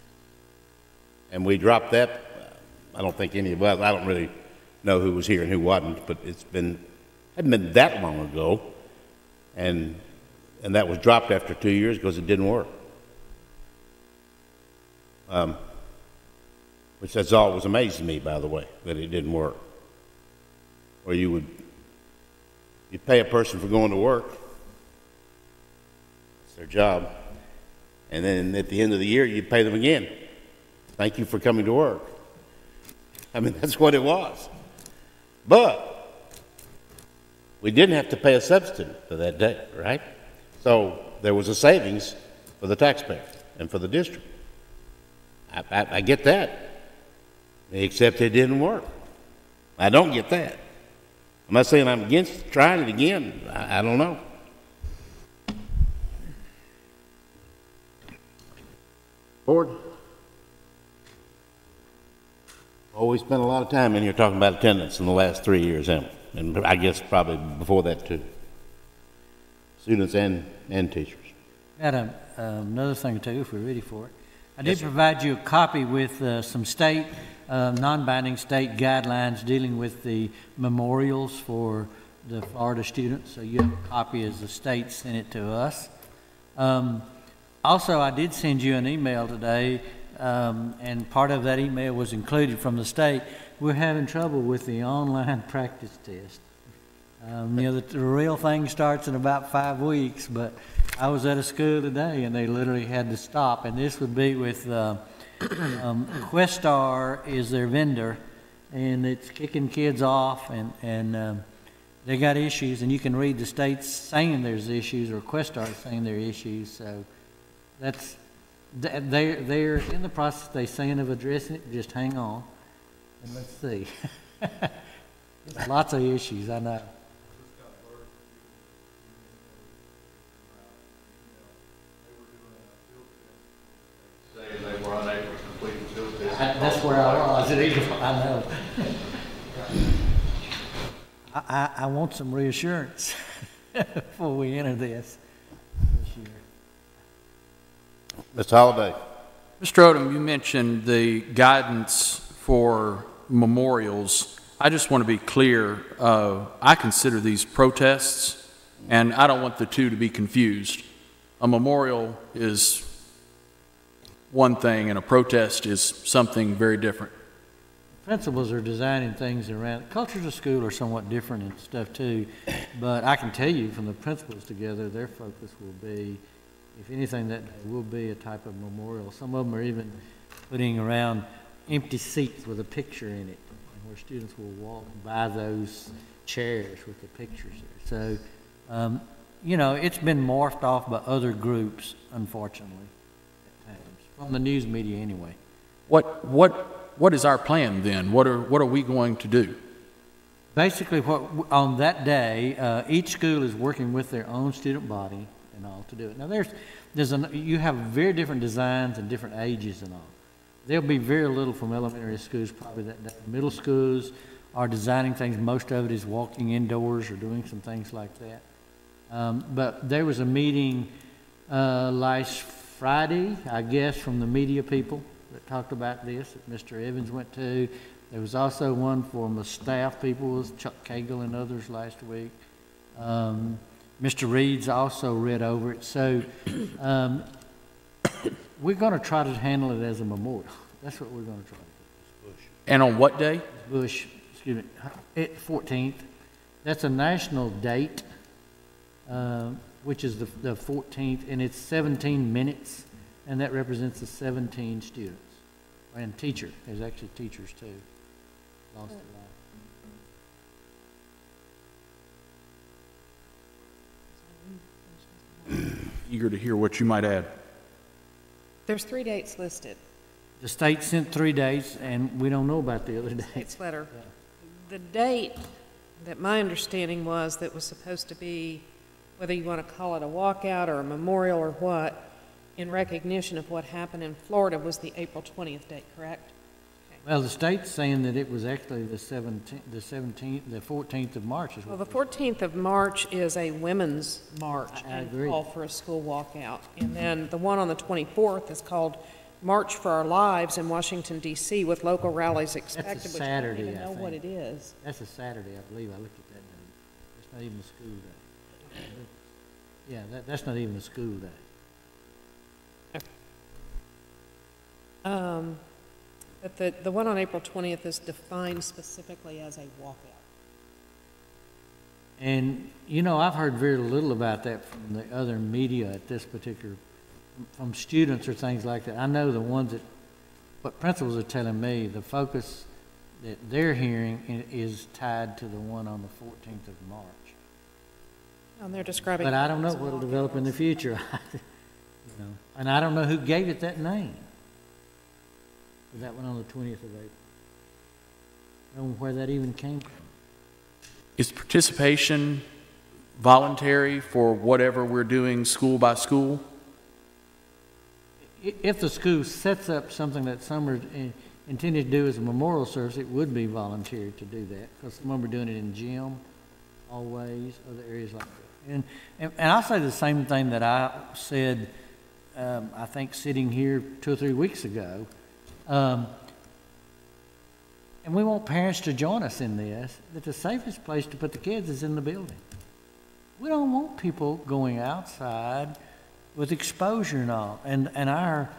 And we dropped that. I don't think any of us, I don't really know who was here and who wasn't, but hadn't been that long ago And that was dropped after 2 years because it didn't work. Which that's always amazed me, by the way, that it didn't work. Or you'd pay a person for going to work. It's their job. And then at the end of the year, you'd pay them again. Thank you for coming to work. I mean, that's what it was. But we didn't have to pay a substitute for that day, right? So there was a savings for the taxpayer and for the district. I get that, except it didn't work. I don't get that. I'm not saying I'm against trying it again. I don't know. Board? Oh, we spent a lot of time in here talking about attendance in the last 3 years, haven't we? And I guess probably before that too. Students and teachers. Got another thing too, if we're ready for it. I did provide you a copy with some state, non-binding state guidelines dealing with the memorials for the Florida students. So you have a copy as the state sent it to us. Also, I did send you an email today, and part of that email was included from the state. We're having trouble with the online practice test. You know, the real thing starts in about 5 weeks, but I was at a school today and they literally had to stop. And this would be with Questar is their vendor, and it's kicking kids off, and they got issues. And you can read the states saying there's issues, or Questar saying there are issues. So that's they're in the process, they saying, of addressing it. Just hang on and let's see. There's lots of issues, I know. That's where I was. I know. I want some reassurance before we enter this year. Mr. Holliday. Mr. Odom, you mentioned the guidance for memorials. I just want to be clear. I consider these protests, and I don't want the two to be confused. A memorial is one thing, and a protest is something very different. Principals are designing things around. Cultures of school are somewhat different and stuff too, but I can tell you from the principals together, their focus will be, if anything, that will be a type of memorial. Some of them are even putting around empty seats with a picture in it, where students will walk by those chairs with the pictures there. So, you know, it's been morphed off by other groups, unfortunately, at times, from the news media anyway. What is our plan then? What are we going to do? Basically, on that day, each school is working with their own student body and all to do it. Now, you have very different designs and different ages and all. There'll be very little from elementary schools probably that day. Middle schools are designing things. Most of it is walking indoors or doing some things like that. But there was a meeting last Friday, I guess, from the media people that talked about this that Mr. Evans went to. There was also one from the staff people, was Chuck Cagle and others last week. Mr. Reed's also read over it. So we're going to try to handle it as a memorial. That's what we're going to try to do. And on what day? Bush, excuse me, 14th. That's a national date, which is the 14th, and it's 17 minutes, and that represents the 17 students. And teacher, there's actually teachers too. Lost their life. Eager to hear what you might add. There's 3 dates listed. The state sent 3 dates, and we don't know about the other dates. State's letter. Yeah. The date that my understanding was that was supposed to be, whether you want to call it a walkout or a memorial or what, in recognition of what happened in Florida, was the April 20th date, correct? Okay. Well, the state's saying that it was actually the 14th of March. Well, the 14th of March is a women's march. I agree. Call for a school walkout. And then the one on the 24th is called March for Our Lives in Washington, D.C., with local rallies expected. That's a Saturday, which I don't even know what it is. That's a Saturday, I believe. I looked at that date. It's not even a school day. Yeah, that's not even a school day. But the one on April 20th is defined specifically as a walkout. And, you know, I've heard very little about that from the other media at this particular, from students or things like that. I know the ones that, what principals are telling me, the focus that they're hearing is tied to the one on the 14th of March. And they're describing. But I don't know what will develop in the future. You know, and I don't know who gave it that name. That one on the 20th of April. I don't know where that even came from. Is participation voluntary for whatever we're doing school by school? If the school sets up something that some are intended to do as a memorial service, it would be voluntary to do that, because some of them are doing it in gym, always, other areas like that. And I'll say the same thing that I said, I think sitting here 2 or 3 weeks ago. And we want parents to join us in this, that the safest place to put the kids is in the building. We don't want people going outside with exposure and all. And our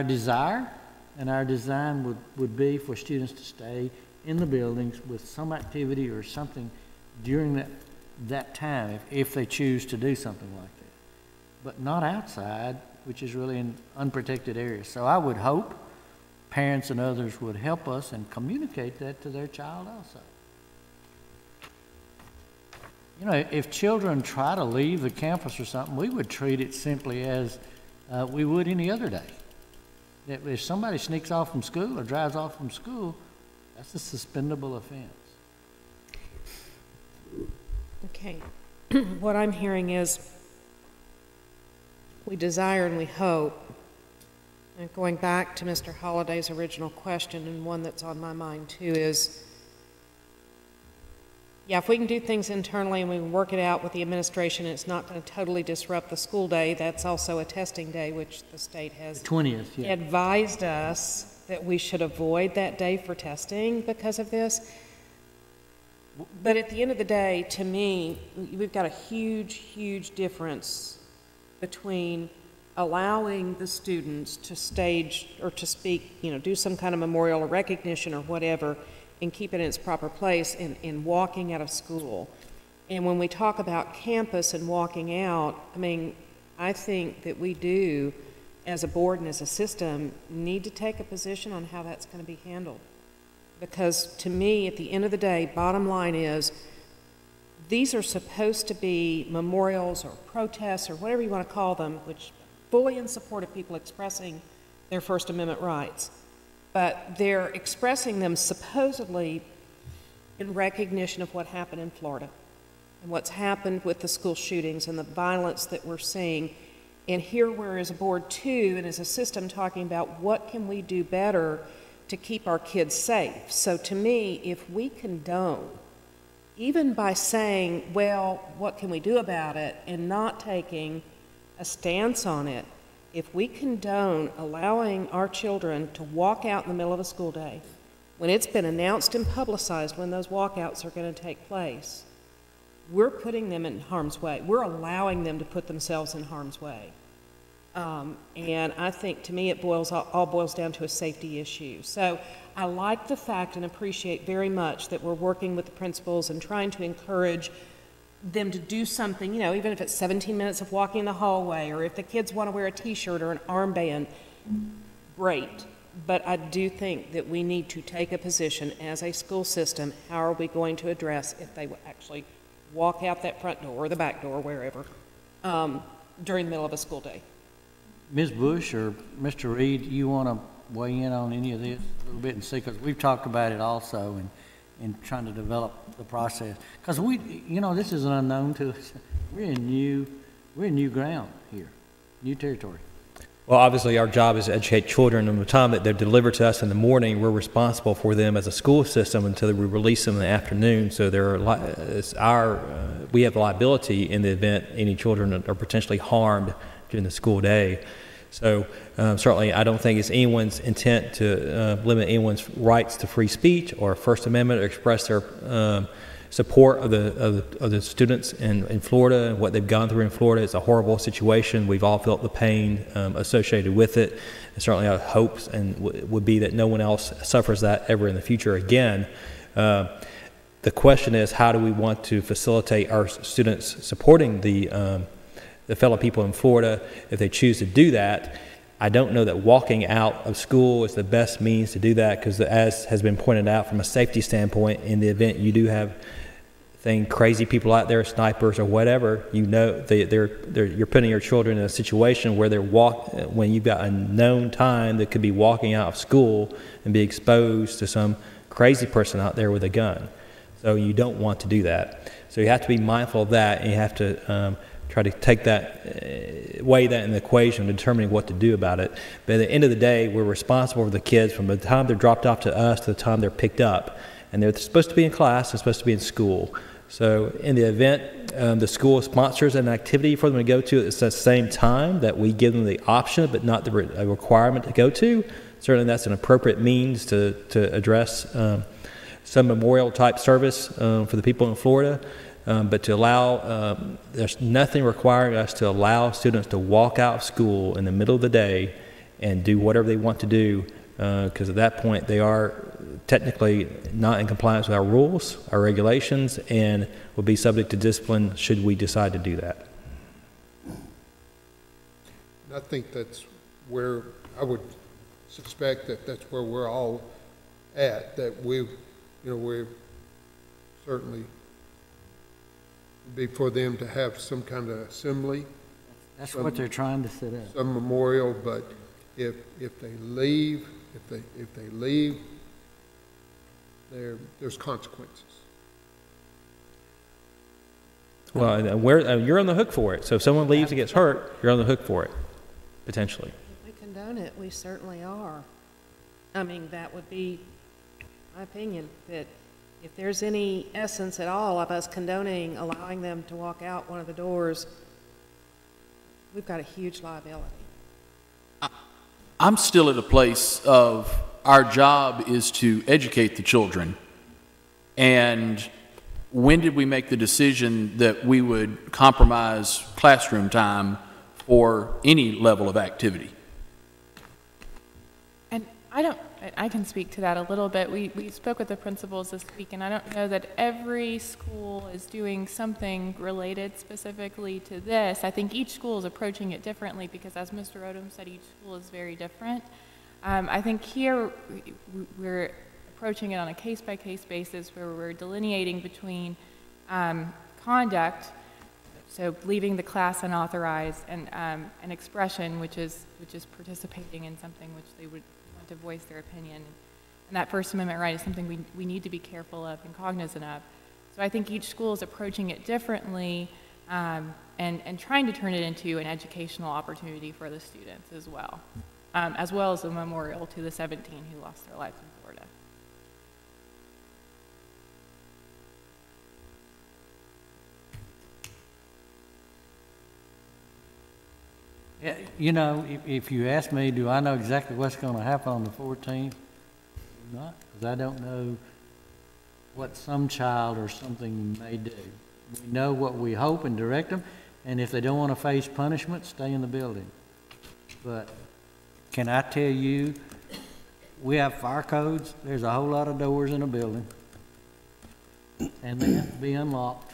desire and our design would be for students to stay in the buildings with some activity or something during that time, if they choose to do something like that. But not outside, which is really an unprotected area. So I would hope parents and others would help us and communicate that to their child also. You know, if children try to leave the campus or something, we would treat it simply as we would any other day. That if somebody sneaks off from school or drives off from school, that's a suspendable offense. Okay. What I'm hearing is we desire and we hope. And going back to Mr. Holliday's original question, and one that's on my mind too, is, yeah, if we can do things internally and we can work it out with the administration and it's not going to totally disrupt the school day, that's also a testing day, which the state has 20th, yeah. advised us that we should avoid that day for testing because of this. But at the end of the day, to me, we've got a huge, huge difference between allowing the students to stage or to speak, you know, do some kind of memorial or recognition or whatever, and keep it in its proper place in walking out of school. And when we talk about campus and walking out, I mean, I think that we do, as a board and as a system, need to take a position on how that's going to be handled. Because to me, at the end of the day, bottom line is, these are supposed to be memorials or protests or whatever you want to call them, which fully in support of people expressing their First Amendment rights. But they're expressing them supposedly in recognition of what happened in Florida and what's happened with the school shootings and the violence that we're seeing. And here we're as a board too, and as a system, talking about what can we do better to keep our kids safe. So to me, if we condone, even by saying, well, what can we do about it, and not taking a stance on it, if we condone allowing our children to walk out in the middle of a school day, when it's been announced and publicized when those walkouts are going to take place, we're putting them in harm's way. We're allowing them to put themselves in harm's way. And I think, to me, it all boils down to a safety issue. So I like the fact and appreciate very much that we're working with the principals and trying to encourage them to do something, you know, even if it's 17 minutes of walking in the hallway, or if the kids want to wear a t-shirt or an armband, great. But I do think that we need to take a position as a school system. How are we going to address if they actually walk out that front door or the back door, wherever, during the middle of a school day? Ms. Bush or Mr. Reed, you want to weigh in on any of this a little bit and see, because we've talked about it also in trying to develop the process. Because you know, this is an unknown to us. We're in new ground here, new territory. Well, obviously, our job is to educate children, and the time that they're delivered to us in the morning, we're responsible for them as a school system until we release them in the afternoon. So we have liability in the event any children are potentially harmed during the school day. So certainly, I don't think it's anyone's intent to limit anyone's rights to free speech or First Amendment, or express their support of the students in Florida and what they've gone through in Florida. It's a horrible situation. We've all felt the pain associated with it. And certainly our hopes would be that no one else suffers that ever in the future again. The question is, how do we want to facilitate our students supporting the fellow people in Florida if they choose to do that? I don't know that walking out of school is the best means to do that, because as has been pointed out from a safety standpoint, in the event you do have crazy people out there, snipers or whatever, you know, you're putting your children in a situation where when you've got a known time that could be walking out of school and be exposed to some crazy person out there with a gun. So you don't want to do that. So you have to be mindful of that, and you have to try to take that, weigh that in the equation, determining what to do about it. But at the end of the day, we're responsible for the kids from the time they're dropped off to us to the time they're picked up. And they're supposed to be in class, they're supposed to be in school. So in the event the school sponsors an activity for them to go to at the same time, that we give them the option but not the requirement to go to, certainly that's an appropriate means to address some memorial type service for the people in Florida. But to allow, there's nothing requiring us to allow students to walk out of school in the middle of the day and do whatever they want to do, because at that point they are technically not in compliance with our rules, our regulations, and will be subject to discipline should we decide to do that. I think that's where I would suspect that that's where we're all at, that we're certainly be for them to have some kind of assembly. That's what they're trying to set up. Some memorial, but if they leave, there's consequences. Well, you're on the hook for it. So if someone leaves and gets hurt, you're on the hook for it, potentially. If we condone it, we certainly are. I mean, that would be my opinion, that if there's any essence at all of us condoning allowing them to walk out one of the doors, we've got a huge liability. I'm still at a place of our job is to educate the children. And when did we make the decision that we would compromise classroom time for any level of activity? And I can speak to that a little bit. We spoke with the principals this week, and I don't know that every school is doing something related specifically to this. I think each school is approaching it differently because, as Mr. Odom said, each school is very different. I think here we're approaching it on a case-by-case basis where we're delineating between conduct, so leaving the class unauthorized, and an expression, which is participating in something which they would want to voice their opinion. And that First Amendment right is something we need to be careful of and cognizant of. So I think each school is approaching it differently and trying to turn it into an educational opportunity for the students as well as a memorial to the 17 who lost their lives in Florida. Yeah, you know, if you ask me, do I know exactly what's going to happen on the 14th? Not, because I don't know what some child or something may do. We know what we hope and direct them, and if they don't want to face punishment, stay in the building. But can I tell you, we have fire codes. There's a whole lot of doors in a building, and they have to be unlocked.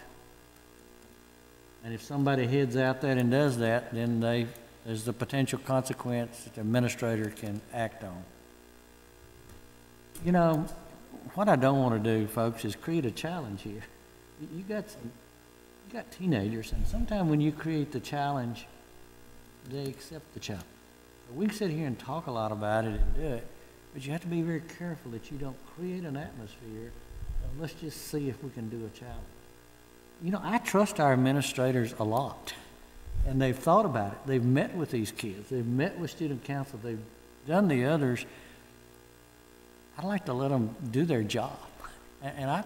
And if somebody heads out there and does that, then there's the potential consequence that the administrator can act on. You know, what I don't want to do, folks, is create a challenge here. You got teenagers, and sometimes when you create the challenge, they accept the challenge. So we can sit here and talk a lot about it and do it, but you have to be very careful that you don't create an atmosphere. Let's just see if we can do a challenge. You know, I trust our administrators a lot, and they've thought about it. They've met with these kids. They've met with student council. They've done the others. I'd like to let them do their job. And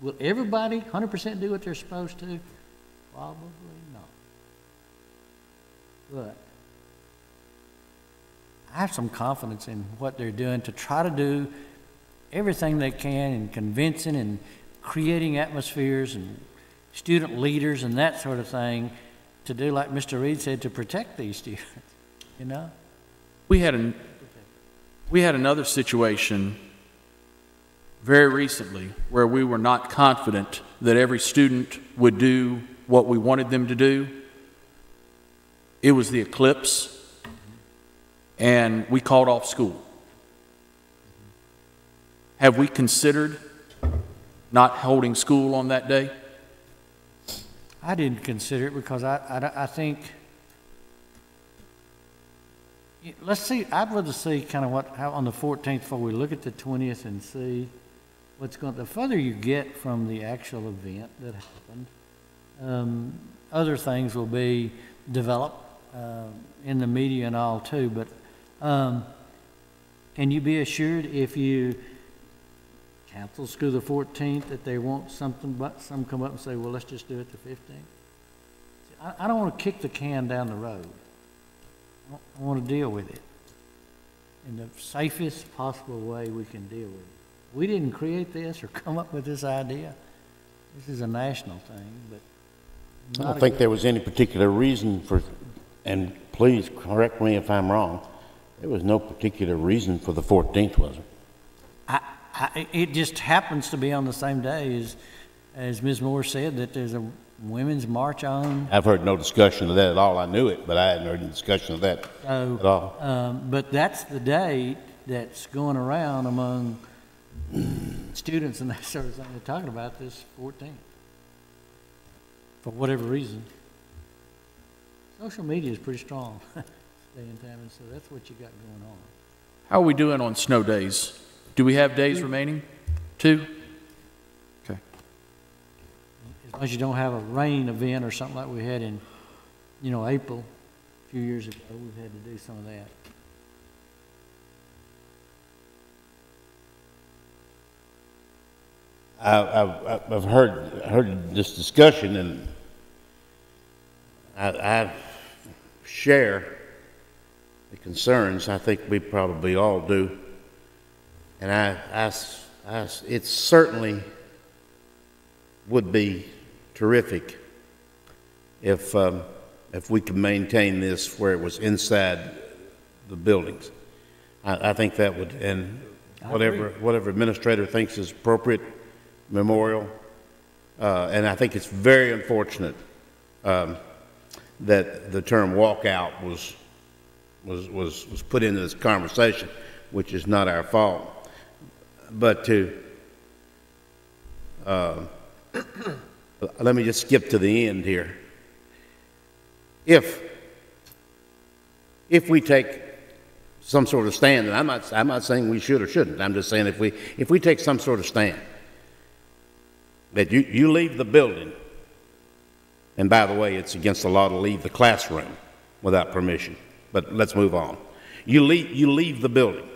will everybody 100% do what they're supposed to? Probably not. But I have some confidence in what they're doing to try to do everything they can in convincing and creating atmospheres and student leaders and that sort of thing to do, like Mr. Reed said, to protect these students, you know? We had another situation very recently where we were not confident that every student would do what we wanted them to do. It was the eclipse, and we called off school. Have we considered not holding school on that day? I didn't consider it because I think, let's see, I'd rather see kind of how on the 14th before we look at the 20th and see what's going, the further you get from the actual event that happened, other things will be developed in the media and all too, but can you be assured if you cancel school the 14th that they want something, but some come up and say, well, let's just do it the 15th? See, I don't want to kick the can down the road. I want to deal with it in the safest possible way we can deal with it. We didn't create this or come up with this idea. This is a national thing, but I don't think there was any particular reason for, and please correct me if I'm wrong, there was no particular reason for the 14th, was there? It just happens to be on the same day as Ms. Moore said, that there's a women's march on. I've heard no discussion of that at all. I knew it, but I hadn't heard any discussion of that at all. But that's the day that's going around among students and that sort of thing. They're talking about this 14th for whatever reason. Social media is pretty strong day and time, and so that's what you got going on. How are we doing on snow days? Do we have days remaining? 2? Okay. As long as you don't have a rain event or something like we had in, April a few years ago, we've had to do some of that. I've heard this discussion, and I share the concerns. I think we probably all do. And it certainly would be terrific if we could maintain this where it was inside the buildings. I think that would, and whatever administrator thinks is appropriate, memorial. And I think it's very unfortunate that the term walkout was put into this conversation, which is not our fault. But let me just skip to the end here. If we take some sort of stand, and I'm not saying we should or shouldn't. I'm just saying if we take some sort of stand that you leave the building, and by the way, it's against the law to leave the classroom without permission. But let's move on. You leave the building.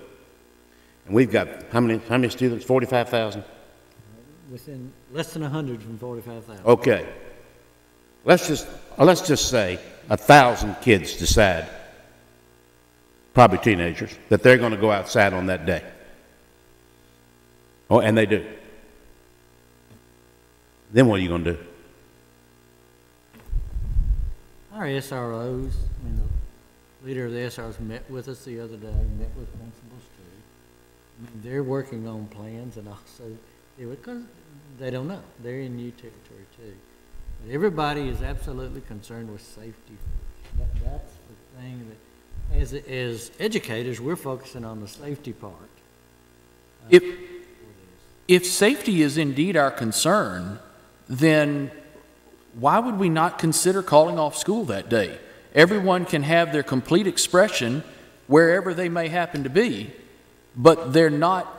And we've got how many students? 45,000? Within less than 100 from 45,000. Okay. Let's just say 1,000 kids decide, probably teenagers, that they're going to go outside on that day. Oh, and they do. Then what are you going to do? Our SROs, the leader of the SROs met with us the other day, met with principals too. They're working on plans, and also because they don't know. They're in new territory too. But everybody is absolutely concerned with safety. That's the thing that, as educators, we're focusing on the safety part. If safety is indeed our concern, then why would we not consider calling off school that day? Everyone can have their complete expression wherever they may happen to be, but they're not,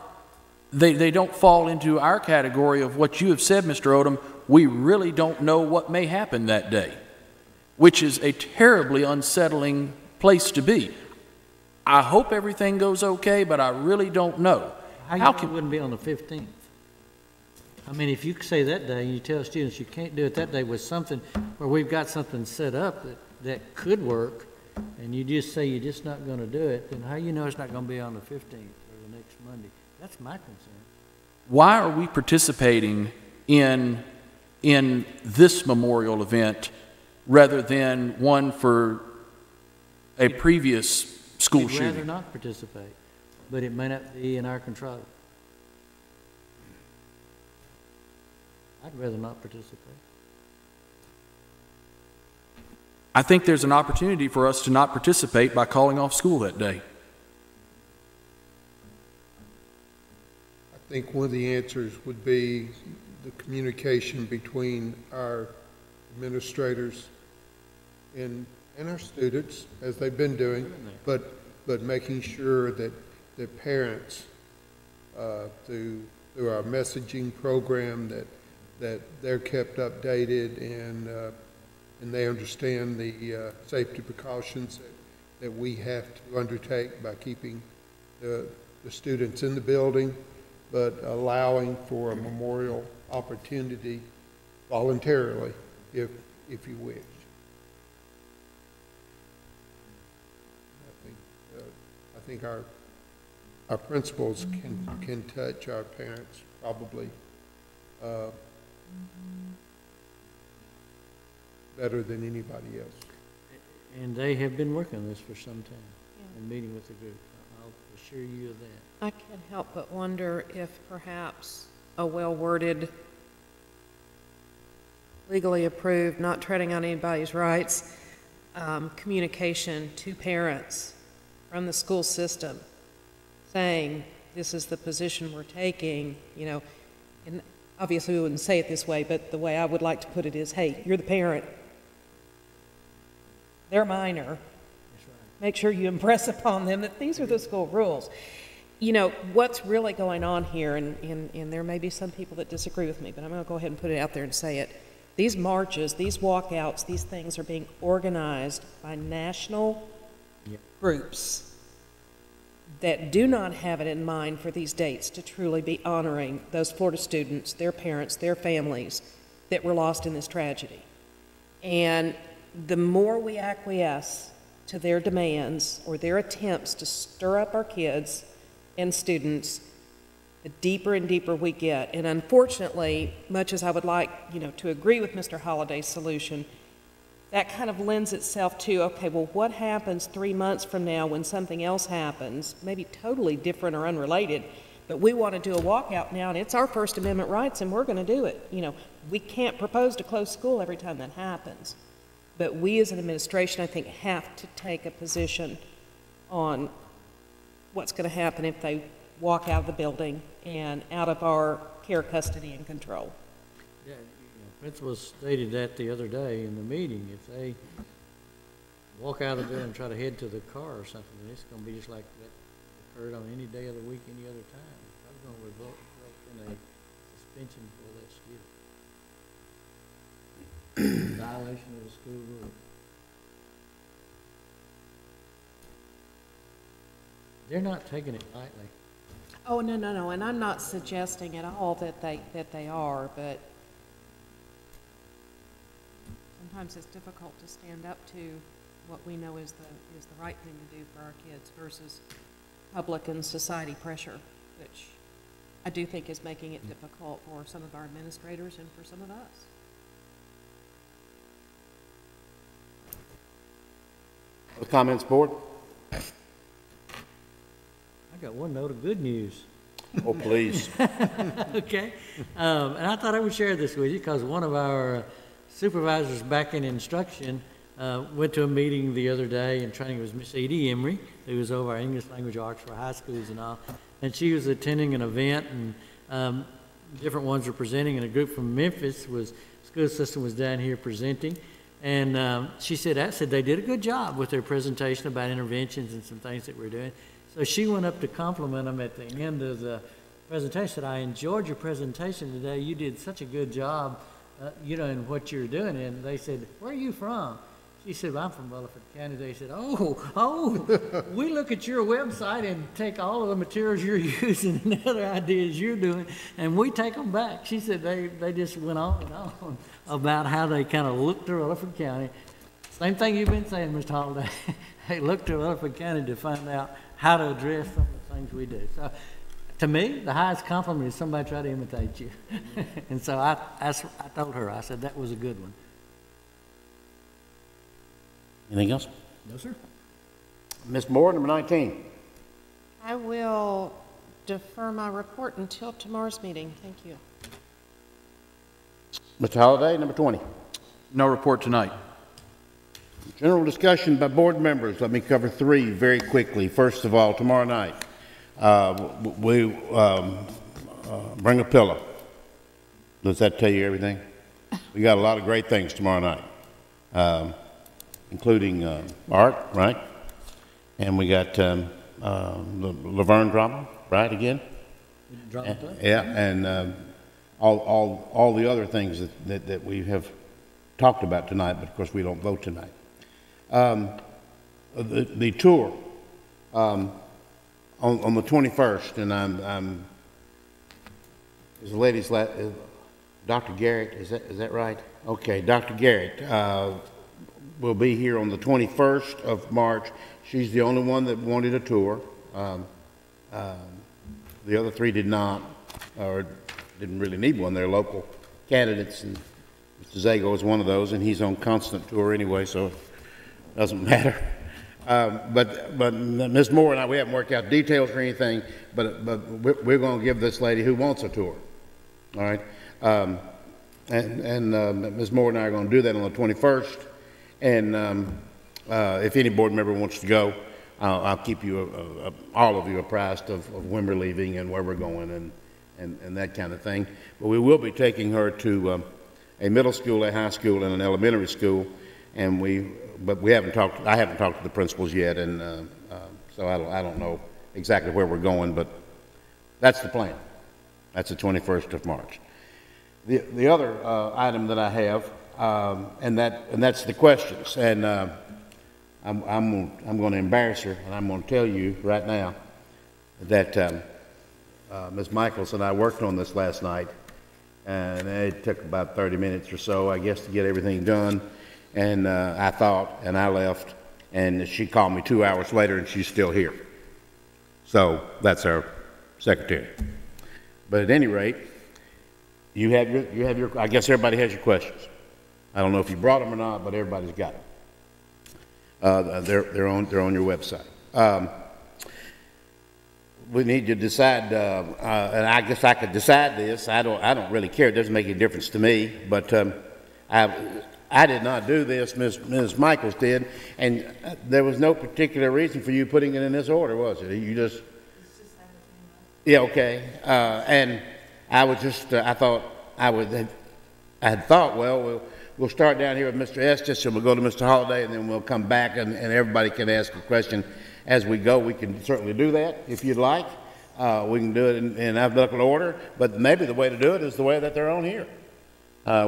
they don't fall into our category of what you have said, Mr. Odom. We really don't know what may happen that day, which is a terribly unsettling place to be. I hope everything goes okay, but I really don't know. How can it wouldn't be on the 15th? If you say that day and you tell students you can't do it that day with something where we've got something set up that could work, and you just say you're just not going to do it, then how you know it's not going to be on the 15th or the next Monday? That's my concern. Why are we participating in this memorial event rather than one for a previous school We'd rather shooting? not participate, but it may not be in our control. I'd rather not participate. I think there's an opportunity for us to not participate by calling off school that day. I think one of the answers would be the communication between our administrators and our students, as they've been doing, but making sure that parents, through our messaging program, that they're kept updated and they understand the safety precautions that we have to undertake by keeping the students in the building, but allowing for a memorial opportunity voluntarily, if you wish. I think our principals can touch our parents probably better than anybody else. And they have been working on this for some time and meeting with the group. I'll assure you of that. I can't help but wonder if perhaps a well-worded, legally approved, not treading on anybody's rights, communication to parents from the school system saying, this is the position we're taking, you know, and obviously we wouldn't say it this way, but the way I would like to put it is, hey, you're the parent. They're minor. Make sure you impress upon them that these are the school rules. You know, what's really going on here, and there may be some people that disagree with me, but I'm going to go ahead and put it out there and say it. These marches, these walkouts, these things are being organized by national groups that do not have it in mind for these dates to truly be honoring those Florida students, their parents, their families that were lost in this tragedy. And the more we acquiesce to their demands or their attempts to stir up our kids and students, the deeper and deeper we get. And unfortunately, much as I would like, you know, to agree with Mr. Holliday's solution, that kind of lends itself to, okay, well, what happens 3 months from now when something else happens, maybe totally different or unrelated, but we want to do a walkout now, and it's our First Amendment rights, and we're going to do it. You know, we can't propose to close school every time that happens. But we as an administration, I think, have to take a position on what's going to happen if they walk out of the building and out of our care, custody, and control. Yeah, principals stated that the other day in the meeting. If they walk out of there and try to head to the car or something, it's going to be just like that occurred on any day of the week, any other time. It's probably going to result in a suspension for that student. Violation of the school rule. They're not taking it lightly. Oh, no, and I'm not suggesting at all that they are, but sometimes it's difficult to stand up to what we know is the right thing to do for our kids versus public and society pressure, which I do think is making it difficult for some of our administrators and for some of us. Other comments, board? I got one note of good news. Oh, please. Okay. And I thought I would share this with you because one of our supervisors back in instruction went to a meeting the other day in training. It was Miss Edie Emery, who was over our English language arts for high schools and all. And she was attending an event, and different ones were presenting, and a group from Memphis school system was down here presenting. And she said, they did a good job with their presentation about interventions and some things that we're doing. So she went up to compliment them at the end of the presentation. Said, I enjoyed your presentation today. You did such a good job, in what you're doing. And they said, where are you from? She said, well, I'm from Rutherford County. They said, oh, we look at your website and take all of the materials you're using and the other ideas you're doing, and we take them back. She said they just went on and on about how they kind of looked to Rutherford County. Same thing you've been saying, Mr. Holliday. They looked to Rutherford County to find out how to address some of the things we do. So To me, the highest compliment is somebody try to imitate you. And so I told her, I said, that was a good one. Anything else? No, sir. Ms. Moore, number 19. I will defer my report until tomorrow's meeting. Thank you. Mr. Holliday, number 20. No report tonight. General discussion by board members. Let me cover three very quickly. First of all, tomorrow night, we bring a pillow. Does that tell you everything? We got a lot of great things tomorrow night, including art, right? And we got the Laverne drama, right, again? Yeah, and all the other things that we have talked about tonight, but of course we don't vote tonight. The tour on the 21st, and is the lady's Dr. Garrett, is that right? Okay, Dr. Garrett will be here on the 21st of March. She's the only one that wanted a tour. The other three did not, or didn't really need one. They're local candidates, and Mr. Zago is one of those, and he's on constant tour anyway, so it doesn't matter. But Ms. Moore and I, we haven't worked out details or anything, but we're going to give this lady who wants a tour. All right, and Ms. Moore and I are going to do that on the 21st. And if any board member wants to go, I'll keep you all of you apprised of when we're leaving and where we're going and that kind of thing. But we will be taking her to a middle school, a high school, and an elementary school. And we haven't talked. I haven't talked to the principals yet, and so I don't know exactly where we're going. But that's the plan. That's the 21st of March. The other item that I have, and that's the questions. And I'm going to embarrass her, and I'm going to tell you right now that Ms. Michaels and I worked on this last night, and it took about 30 minutes or so, I guess, to get everything done. And I thought, and I left, and she called me 2 hours later, and she's still here. So that's our secretary. But at any rate, you have your. I guess everybody has your questions. I don't know if you brought them or not, but everybody's got them. They're on your website. We need to decide, and I guess I could decide this. I don't really care. It doesn't make any difference to me. But I did not do this. Ms. Michaels did, and there was no particular reason for you putting it in this order, was it? You just. Yeah. Okay. And I was just. I had thought. Well, we'll start down here with Mr. Estes, and we'll go to Mr. Holliday, and then we'll come back, and everybody can ask a question as we go. We can certainly do that if you'd like. We can do it in alphabetical order, but maybe the way to do it is the way that they're on here,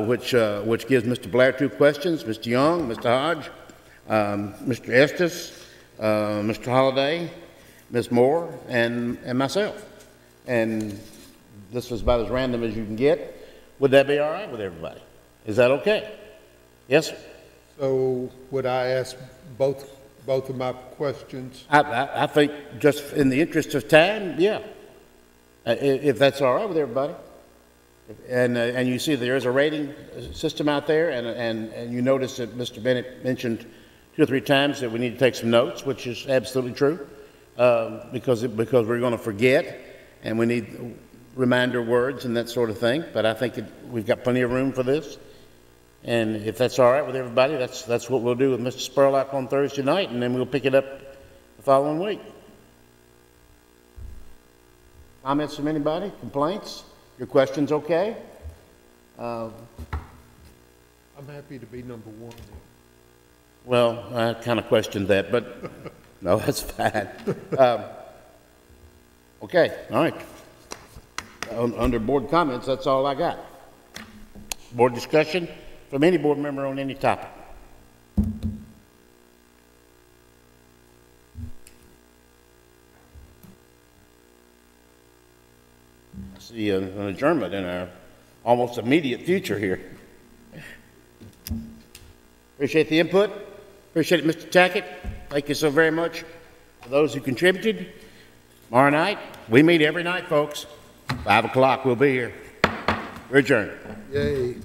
which gives Mr. Blair 2 questions, Mr. Young, Mr. Hodge, Mr. Estes, Mr. Holliday, Ms. Moore, and myself. And this was about as random as you can get. Would that be all right with everybody? Is that okay? Yes, sir. So would I ask both of my questions? I think just in the interest of time, yeah. If that's all right with everybody. And you see there is a rating system out there, and you notice that Mr. Bennett mentioned 2 or 3 times that we need to take some notes, which is absolutely true, because we're going to forget, and we need reminder words and that sort of thing. But I think we've got plenty of room for this. And if that's all right with everybody, that's what we'll do with Mr. Spurlock on Thursday night, and then we'll pick it up the following week. Comments from anybody? Complaints? Your questions okay? I'm happy to be number 1. Well, I kind of questioned that, but no, that's fine. Okay, all right. Under board comments, that's all I got. Board discussion from any board member on any topic. I see an adjournment in our almost immediate future here. Appreciate the input. Appreciate it, Mr. Tackett. Thank you so very much for those who contributed. Tomorrow night, we meet every night, folks. 5 o'clock, we'll be here. We're adjourned. Yay.